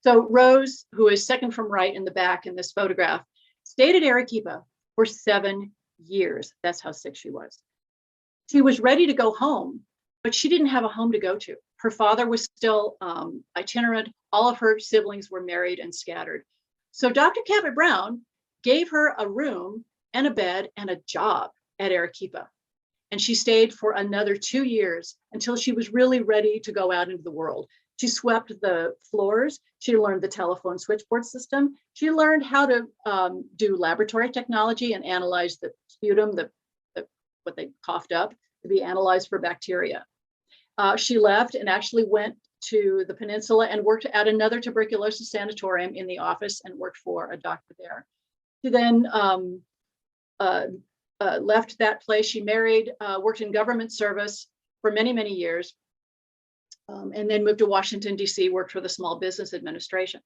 So Rose, who is second from right in the back in this photograph, stayed at Arequipa for 7 years. That's how sick she was. She was ready to go home, but she didn't have a home to go to. Her father was still itinerant. All of her siblings were married and scattered. So Dr. Cabot Brown gave her a room and a bed and a job at Arequipa. And she stayed for another 2 years until she was really ready to go out into the world. She swept the floors. She learned the telephone switchboard system. She learned how to do laboratory technology and analyze the sputum, what they coughed up, to be analyzed for bacteria. She left and actually went to the peninsula and worked at another tuberculosis sanatorium in the office and worked for a doctor there. She then left that place. She married, worked in government service for many, many years, and then moved to Washington, D.C., worked for the Small Business Administration.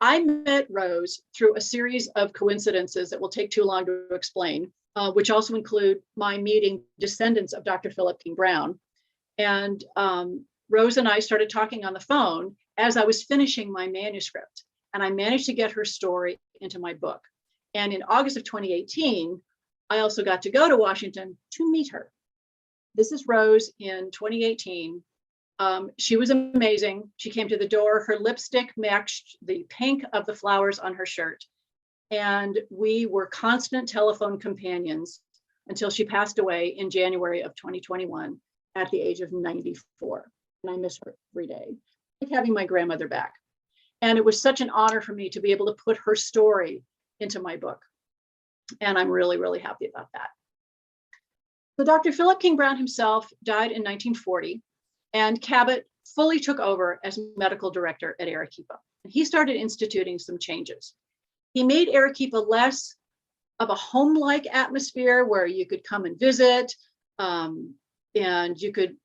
I met Rose through a series of coincidences that will take too long to explain, which also include my meeting descendants of Dr. Philip King Brown. And Rose and I started talking on the phone as I was finishing my manuscript, and I managed to get her story into my book. And in August of 2018, I also got to go to Washington to meet her. This is Rose in 2018. She was amazing. She came to the door. Her lipstick matched the pink of the flowers on her shirt. And we were constant telephone companions until she passed away in January of 2021 at the age of 94. And I miss her every day, like having my grandmother back. And it was such an honor for me to be able to put her story into my book. And I'm really, really happy about that. So Dr. Philip King Brown himself died in 1940, and Cabot fully took over as medical director at Arequipa. And he started instituting some changes. He made Arequipa less of a home-like atmosphere where you could come and visit, and you could,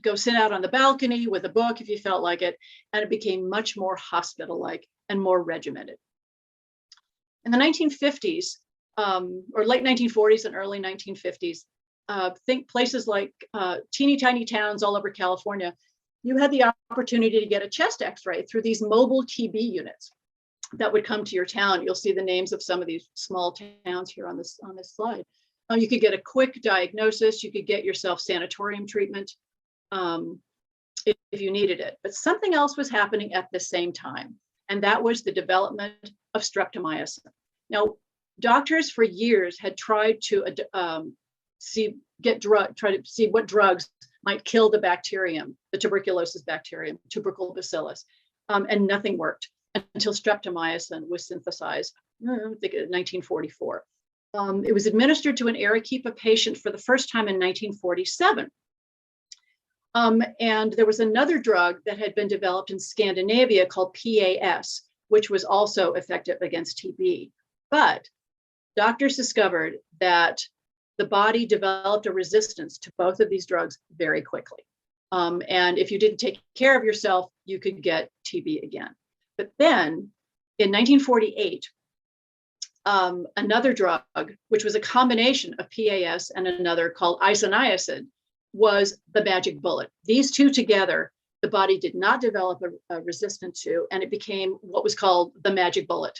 go sit out on the balcony with a book if you felt like it. And it became much more hospital-like and more regimented. In the 1950s, or late 1940s and early 1950s, think places like teeny tiny towns all over California, you had the opportunity to get a chest x-ray through these mobile TB units that would come to your town. You'll see the names of some of these small towns here on this slide. You could get a quick diagnosis. You could get yourself sanatorium treatment if you needed it. But something else was happening at the same time, and that was the development of streptomycin. Now, doctors for years had tried to try to see what drugs might kill the bacterium, the tuberculosis bacterium, tubercle bacillus, and nothing worked until streptomycin was synthesized, I think in 1944. It was administered to an Arequipa patient for the first time in 1947. And there was another drug that had been developed in Scandinavia called PAS, which was also effective against TB. But doctors discovered that the body developed a resistance to both of these drugs very quickly. And if you didn't take care of yourself, you could get TB again. But then in 1948, another drug, which was a combination of PAS and another called isoniazid, was the magic bullet. These two together, the body did not develop a resistance to, and it became what was called the magic bullet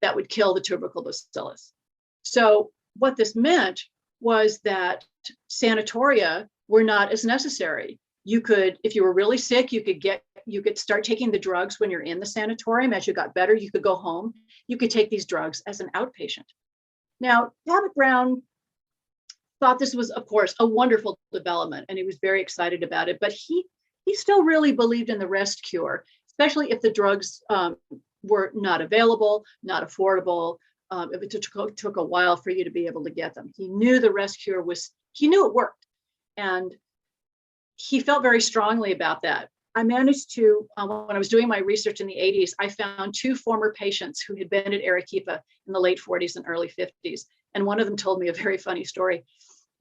that would kill the tubercle bacillus. So what this meant was that sanatoria were not as necessary. You could, if you were really sick, you could start taking the drugs when you're in the sanatorium. As you got better, you could go home. You could take these drugs as an outpatient. Now, Cabot Brown thought this was, of course, a wonderful development, and he was very excited about it. But he still really believed in the rest cure, especially if the drugs were not available, not affordable, if it took a while for you to be able to get them. He knew the rest cure he knew it worked. And he felt very strongly about that. I managed to, when I was doing my research in the 80s, I found two former patients who had been at Arequipa in the late 40s and early 50s. And one of them told me a very funny story.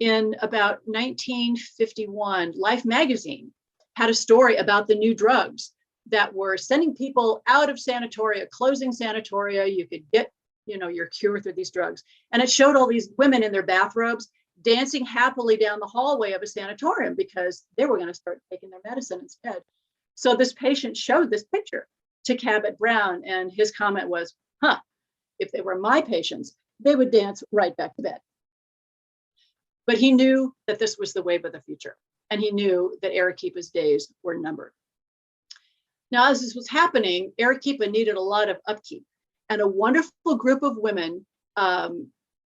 In about 1951, Life magazine had a story about the new drugs that were sending people out of sanatoria, closing sanatoria. You could get, your cure through these drugs. And it showed all these women in their bathrobes dancing happily down the hallway of a sanatorium because they were going to start taking their medicine instead. So this patient showed this picture to Cabot Brown, and his comment was, if they were my patients, they would dance right back to bed. But he knew that this was the wave of the future, and he knew that Arequipa's days were numbered. Now, as this was happening, Arequipa needed a lot of upkeep, and a wonderful group of women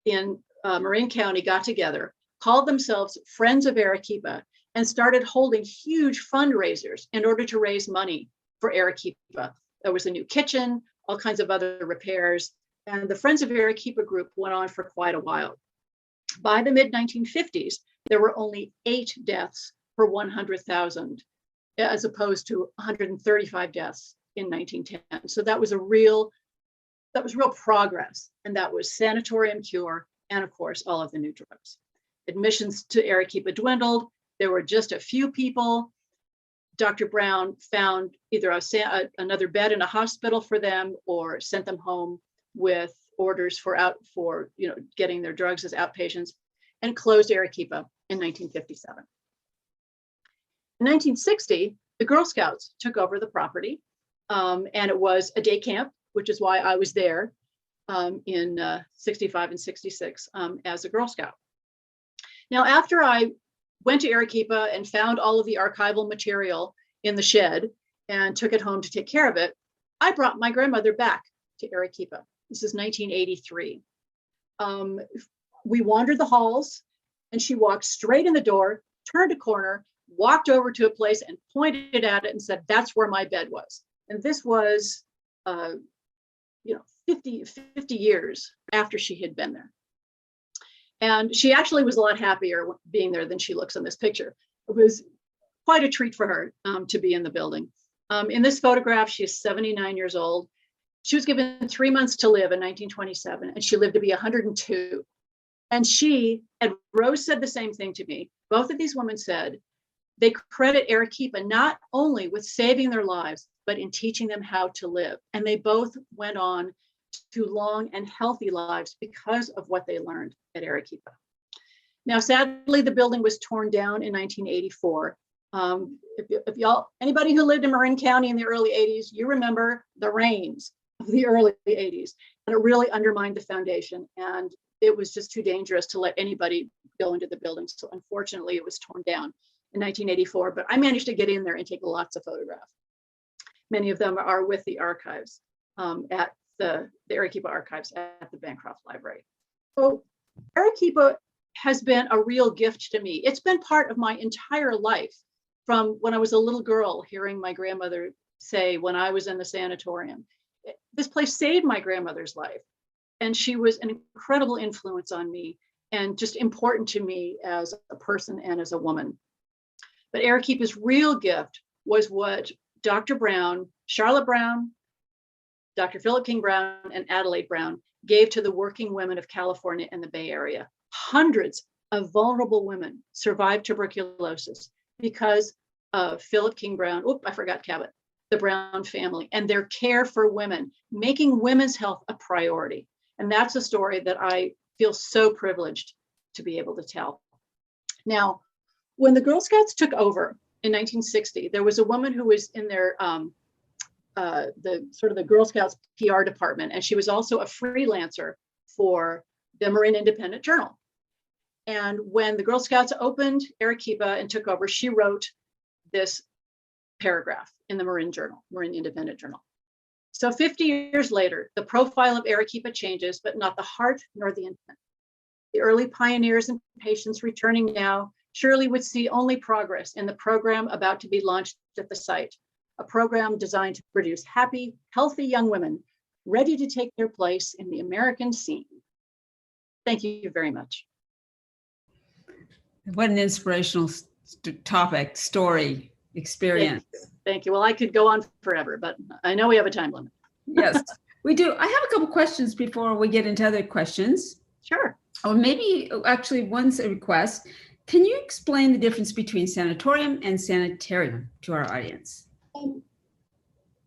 in Marin County got together, called themselves Friends of Arequipa, and started holding huge fundraisers in order to raise money for Arequipa. There was a new kitchen, all kinds of other repairs, and the Friends of Arequipa group went on for quite a while. By the mid-1950s, there were only 8 deaths per 100,000, as opposed to 135 deaths in 1910. So that was real progress, and that was sanatorium cure, and of course, all of the new drugs. Admissions to Arequipa dwindled. There were just a few people. Dr. Brown found either another bed in a hospital for them, or sent them home with orders for getting their drugs as outpatients, and closed Arequipa in 1957. In 1960, the Girl Scouts took over the property, and it was a day camp, which is why I was there in 65 and 66 as a Girl Scout. Now, after I went to Arequipa and found all of the archival material in the shed and took it home to take care of it, I brought my grandmother back to Arequipa. This is 1983. We wandered the halls, and she walked straight in the door, turned a corner, walked over to a place and pointed at it and said, "That's where my bed was." And this was 50 years after she had been there. And she actually was a lot happier being there than she looks in this picture. It was quite a treat for her to be in the building. In this photograph, she is 79 years old. She was given 3 months to live in 1927, and she lived to be 102. And Rose said the same thing to me. Both of these women said they credit Arequipa not only with saving their lives, but in teaching them how to live. And they both went on to long and healthy lives because of what they learned at Arequipa. Now, sadly, the building was torn down in 1984. If y'all, anybody who lived in Marin County in the early 80s, you remember the rains of the early 80s, and it really undermined the foundation, and it was just too dangerous to let anybody go into the building. So unfortunately, it was torn down in 1984, but I managed to get in there and take lots of photographs. Many of them are with the archives at the Arequipa archives at the Bancroft Library. So Arequipa has been a real gift to me. It's been part of my entire life, from when I was a little girl, hearing my grandmother say when I was in the sanatorium. This place saved my grandmother's life, and she was an incredible influence on me and just important to me as a person and as a woman. But Arequipa's real gift was what Dr. Brown, Charlotte Brown, Dr. Philip King Brown, and Adelaide Brown gave to the working women of California and the Bay Area. Hundreds of vulnerable women survived tuberculosis because of Philip King Brown, I forgot Cabot, the Brown family, and their care for women, making women's health a priority. And that's a story that I feel so privileged to be able to tell. Now, when the Girl Scouts took over in 1960, there was a woman who was in their the Girl Scouts PR department, and she was also a freelancer for the Marin Independent Journal. And when the Girl Scouts opened Arequipa and took over, she wrote this paragraph in the Marin Journal, Marin Independent Journal. So 50 years later, the profile of Arequipa changes, but not the heart nor the intent. The early pioneers and patients returning now surely would see only progress in the program about to be launched at the site, a program designed to produce happy, healthy young women ready to take their place in the American scene. Thank you very much. What an inspirational topic, story, experience. Thank you. Well, I could go on forever, but I know we have a time limit. Yes, we do. I have a couple questions before we get into other questions. Sure. Or maybe actually one's a request. Can you explain the difference between sanatorium and sanitarium to our audience?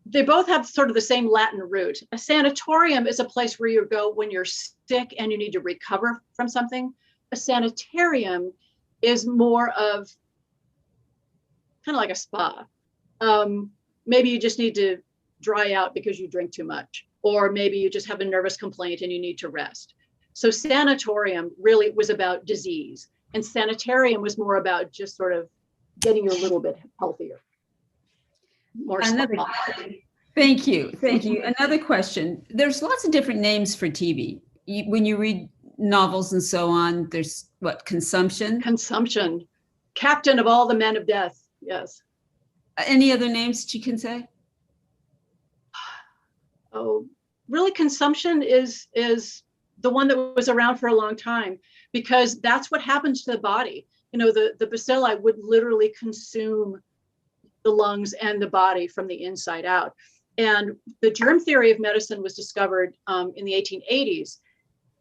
They both have sort of the same Latin root. A sanatorium is a place where you go when you're sick and you need to recover from something. A sanitarium is more of kind of like a spa. Maybe you just need to dry out because you drink too much, or maybe you just have a nervous complaint and you need to rest. So sanatorium really was about disease, and sanitarium was more about just sort of getting you a little bit healthier. More Thank you. Thank you. Another question. There's lots of different names for TB. When you read novels and so on, there's what, consumption? Consumption. Captain of all the men of death. Yes. Any other names that you can say? Oh, really, consumption is the one that was around for a long time, because that's what happens to the body. You know, the bacilli would literally consume the lungs and the body from the inside out. And the germ theory of medicine was discovered in the 1880s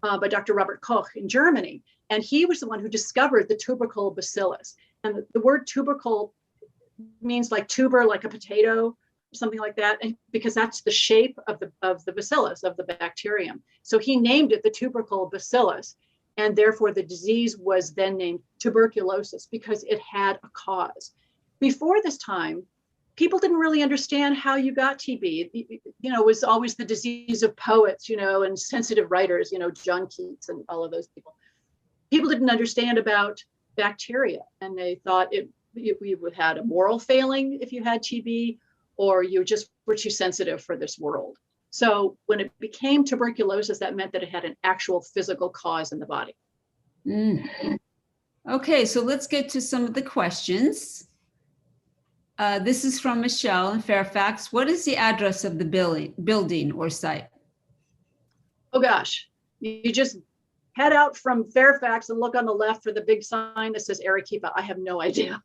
by Dr. Robert Koch in Germany. And he was the one who discovered the tubercle bacillus. And the word tubercle means like tuber, like a potato, something like that, and because that's the shape of the bacillus, of the bacterium. So he named it the tubercle bacillus, and therefore the disease was then named tuberculosis because it had a cause. Before this time, people didn't really understand how you got TB. You know, it was always the disease of poets, you know, and sensitive writers, you know, John Keats and all of those people. People didn't understand about bacteria, and they thought you had a moral failing if you had TB, or you just were too sensitive for this world. So when it became tuberculosis, that meant that it had an actual physical cause in the body. Okay, so let's get to some of the questions. This is from Michelle in Fairfax. What is the address of the building or site? Oh gosh, you just head out from Fairfax and look on the left for the big sign that says Arequipa. I have no idea.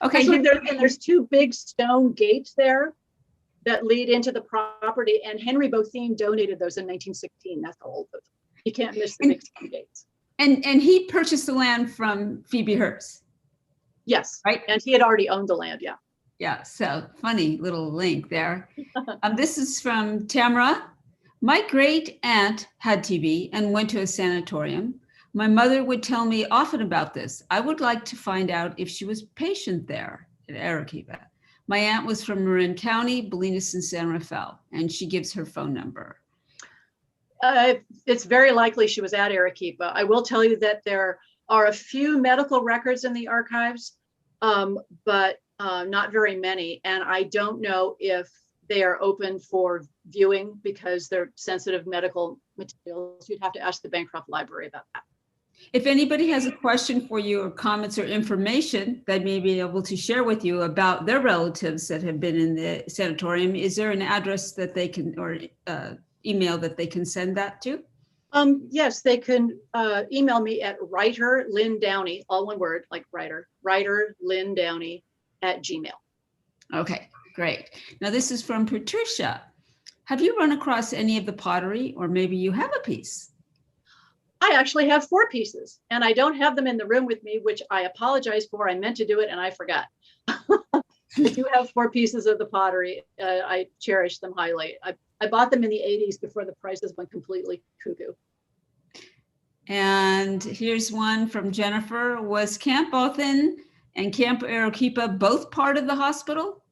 Okay. Actually, there's two big stone gates there that lead into the property, and Henry Bothene donated those in 1916. That's how old those are. You can't miss the big stone gates. And he purchased the land from Phoebe Hearst. Yes, right. And he had already owned the land. Yeah. Yeah. So funny little link there. This is from Tamara. My great aunt had TB and went to a sanatorium. My mother would tell me often about this. I would like to find out if she was patient there at Arequipa. My aunt was from Marin County, Bolinas and San Rafael, and she gives her phone number. It's very likely she was at Arequipa. I will tell you that there are a few medical records in the archives, but not very many. And I don't know if they are open for viewing because they're sensitive medical materials. You'd have to ask the Bancroft Library about that. If anybody has a question for you or comments or information that may be able to share with you about their relatives that have been in the sanatorium, is there an address that they can, or email that they can send that to? Yes, they can email me at writer Lynn Downey, all one word, like writer Lynn Downey @gmail. Okay, great. Now this is from Patricia. Have you run across any of the pottery, or maybe you have a piece? I actually have 4 pieces, and I don't have them in the room with me, which I apologize for. I meant to do it and I forgot. I do have 4 pieces of the pottery. I cherish them highly. I bought them in the 80s before the prices went completely cuckoo. And here's one from Jennifer. Was Camp Bothan and Camp Arequipa both part of the hospital?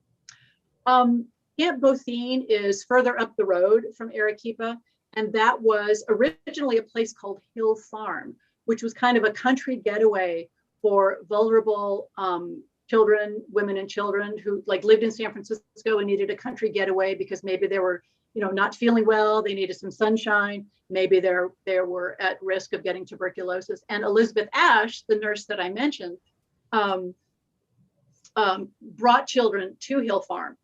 Camp Bothan is further up the road from Arequipa, and that was originally a place called Hill Farm, which was kind of a country getaway for vulnerable children, women and children who lived in San Francisco and needed a country getaway because maybe they were, not feeling well. They needed some sunshine. Maybe they were at risk of getting tuberculosis. And Elizabeth Ashe, the nurse that I mentioned, brought children to Hill Farm.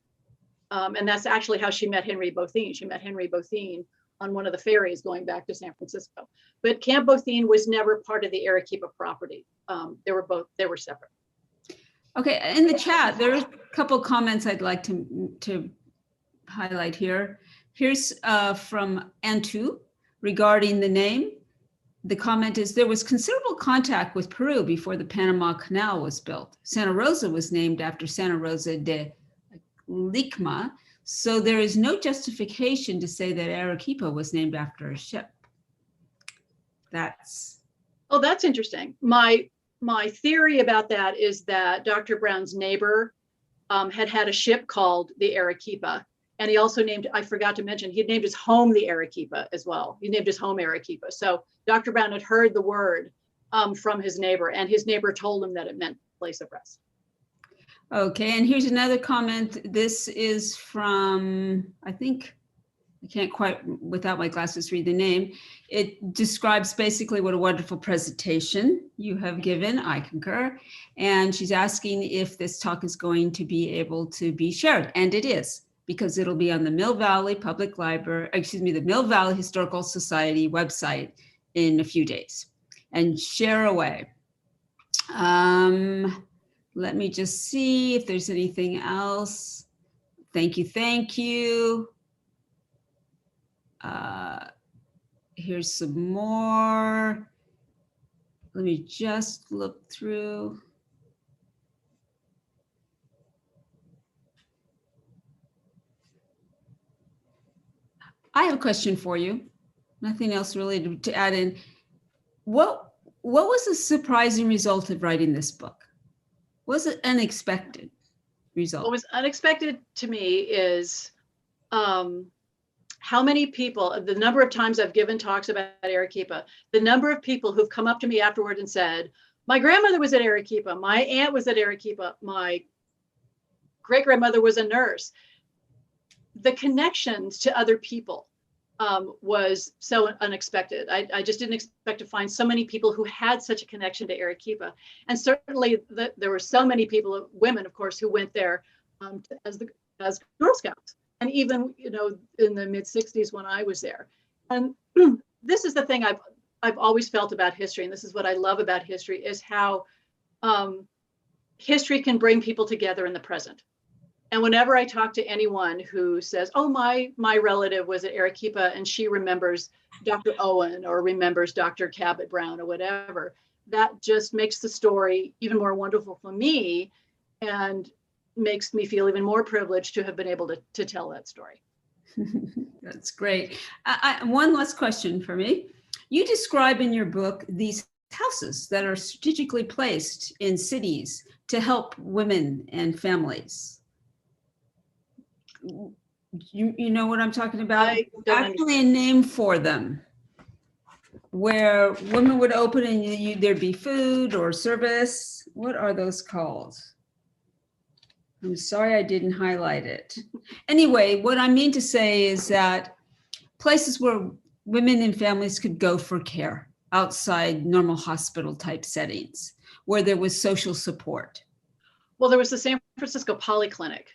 And that's actually how she met Henry Bothan. She met Henry Bothan on one of the ferries going back to San Francisco. But Camp Bothan was never part of the Arequipa property. They were separate. Okay, in the chat, there's a couple comments I'd like to highlight here. Here's from Antu regarding the name. The comment is, there was considerable contact with Peru before the Panama Canal was built. Santa Rosa was named after Santa Rosa de Licma, so there is no justification to say that Arequipa was named after a ship. That's interesting. My theory about that is that Dr. Brown's neighbor had a ship called the Arequipa. And he also named, I forgot to mention, he named his home the Arequipa as well. He named his home Arequipa. So Dr. Brown had heard the word from his neighbor, and his neighbor told him that it meant place of rest. Okay, and here's another comment. This is from, I think, I can't quite, without my glasses, read the name. It describes basically what a wonderful presentation you have given. I concur. And she's asking if this talk is going to be able to be shared. And it is, because it'll be on the Mill Valley Public Library, the Mill Valley Historical Society website in a few days. And share away. Let me just see if there's anything else. Thank you. Here's some more. Let me just look through. I have a question for you. Nothing else really to add in. What was the surprising result of writing this book? Was it unexpected result? What was unexpected to me is how many people, the number of times I've given talks about Arequipa, the number of people who've come up to me afterward and said, my grandmother was at Arequipa, my aunt was at Arequipa, my great-grandmother was a nurse. The connections to other people was so unexpected. I just didn't expect to find so many people who had such a connection to Arequipa. And certainly there were so many people, women, of course, who went there as Girl Scouts. And even, in the mid 60s when I was there. And this is the thing I've always felt about history. And this is what I love about history, is how history can bring people together in the present. And whenever I talk to anyone who says, oh, my relative was at Arequipa and she remembers Dr. Owen or remembers Dr. Cabot Brown or whatever, that just makes the story even more wonderful for me and makes me feel even more privileged to have been able to tell that story. That's great. One last question for me. You describe in your book these houses that are strategically placed in cities to help women and families. You know what I'm talking about? I don't Actually a name for them, where women would open and there'd be food or service. What are those called? I'm sorry I didn't highlight it. Anyway, what I mean to say is that places where women and families could go for care outside normal hospital type settings, where there was social support. Well, there was the San Francisco Polyclinic.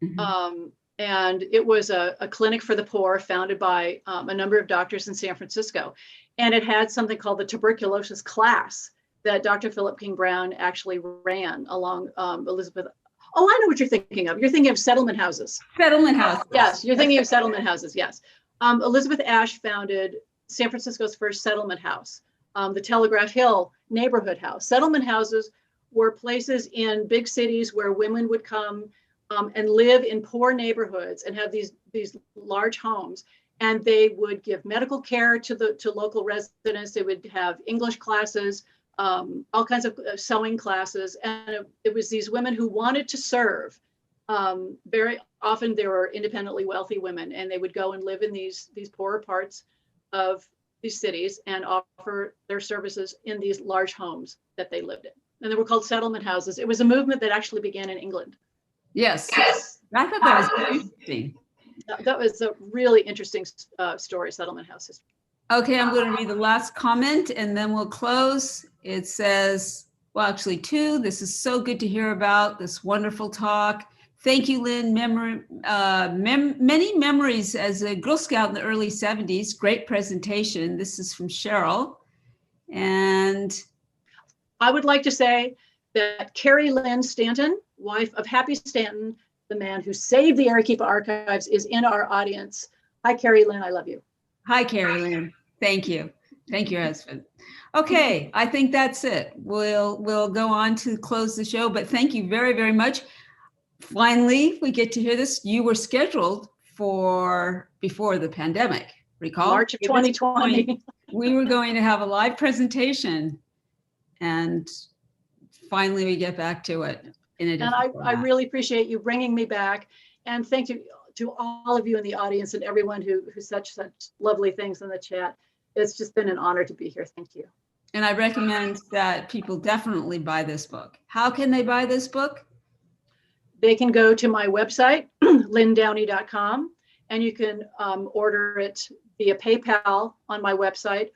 Mm-hmm. And it was a clinic for the poor founded by a number of doctors in San Francisco. And it had something called the tuberculosis class that Dr. Philip King Brown actually ran along Elizabeth. Oh, I know what you're thinking of. You're thinking of settlement houses. Settlement houses. Yes, you're thinking of settlement houses, yes. Elizabeth Ashe founded San Francisco's first settlement house, the Telegraph Hill neighborhood house. Settlement houses were places in big cities where women would come and live in poor neighborhoods and have these large homes. And they would give medical care to local residents. They would have English classes, all kinds of sewing classes. And it was these women who wanted to serve. Very often they were independently wealthy women, and they would go and live in these poorer parts of these cities and offer their services in these large homes that they lived in. And they were called settlement houses. It was a movement that actually began in England. Yes. I thought that was very interesting. That was a really interesting story, settlement house history. Okay, I'm going to read the last comment and then we'll close. It says, well, actually two. This is so good to hear about this wonderful talk. Thank you, Lynn. Many memories as a Girl Scout in the early 70s. Great presentation. This is from Cheryl. And I would like to say that Carrie Lynn Stanton, wife of Happy Stanton, the man who saved the Arequipa archives, is in our audience. Hi, Carrie Lynn, I love you. Hi, Carrie Lynn. Thank you. Thank you, husband. Okay, I think that's it. We'll go on to close the show, but thank you very, very much. Finally, we get to hear this. You were scheduled for before the pandemic, recall? March of 2020. We were going to have a live presentation, and finally we get back to it. And I really appreciate you bringing me back. And thank you to all of you in the audience and everyone who such lovely things in the chat. It's just been an honor to be here. Thank you. And I recommend that people definitely buy this book. How can they buy this book? They can go to my website, lynndowney.com, and you can order it via PayPal on my website,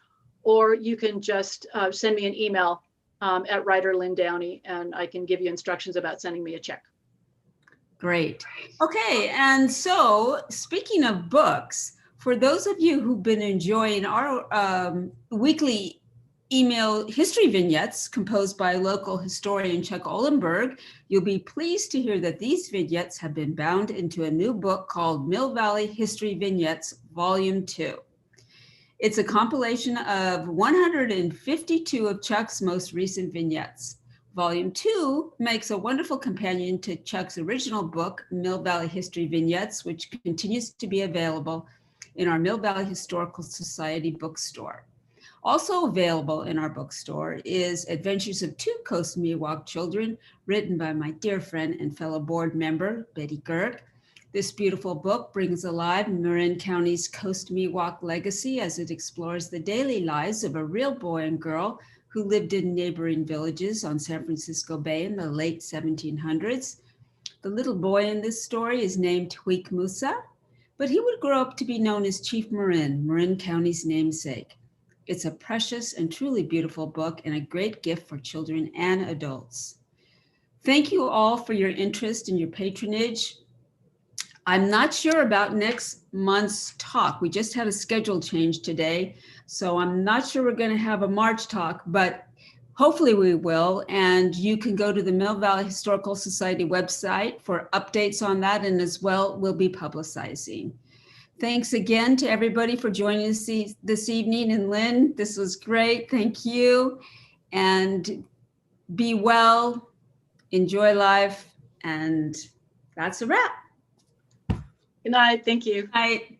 or you can just send me an email at writer Lynn Downey, and I can give you instructions about sending me a check. Great. Okay, and so speaking of books, for those of you who've been enjoying our weekly email history vignettes composed by local historian Chuck Olenberg, you'll be pleased to hear that these vignettes have been bound into a new book called Mill Valley History Vignettes, Volume 2. It's a compilation of 152 of Chuck's most recent vignettes. Volume 2 makes a wonderful companion to Chuck's original book, Mill Valley History Vignettes, which continues to be available in our Mill Valley Historical Society bookstore. Also available in our bookstore is Adventures of Two Coast Miwok Children, written by my dear friend and fellow board member, Betty Girk. This beautiful book brings alive Marin County's Coast Miwok legacy as it explores the daily lives of a real boy and girl who lived in neighboring villages on San Francisco Bay in the late 1700s. The little boy in this story is named Tweek Musa, but he would grow up to be known as Chief Marin, Marin County's namesake. It's a precious and truly beautiful book and a great gift for children and adults. Thank you all for your interest and your patronage. I'm not sure about next month's talk. We just had a schedule change today, so I'm not sure we're going to have a March talk, but hopefully we will. And you can go to the Mill Valley Historical Society website for updates on that, and as well, we'll be publicizing. Thanks again to everybody for joining us this evening. And Lynn, this was great. Thank you. And be well, enjoy life, and that's a wrap. Good night. Thank you. Good night.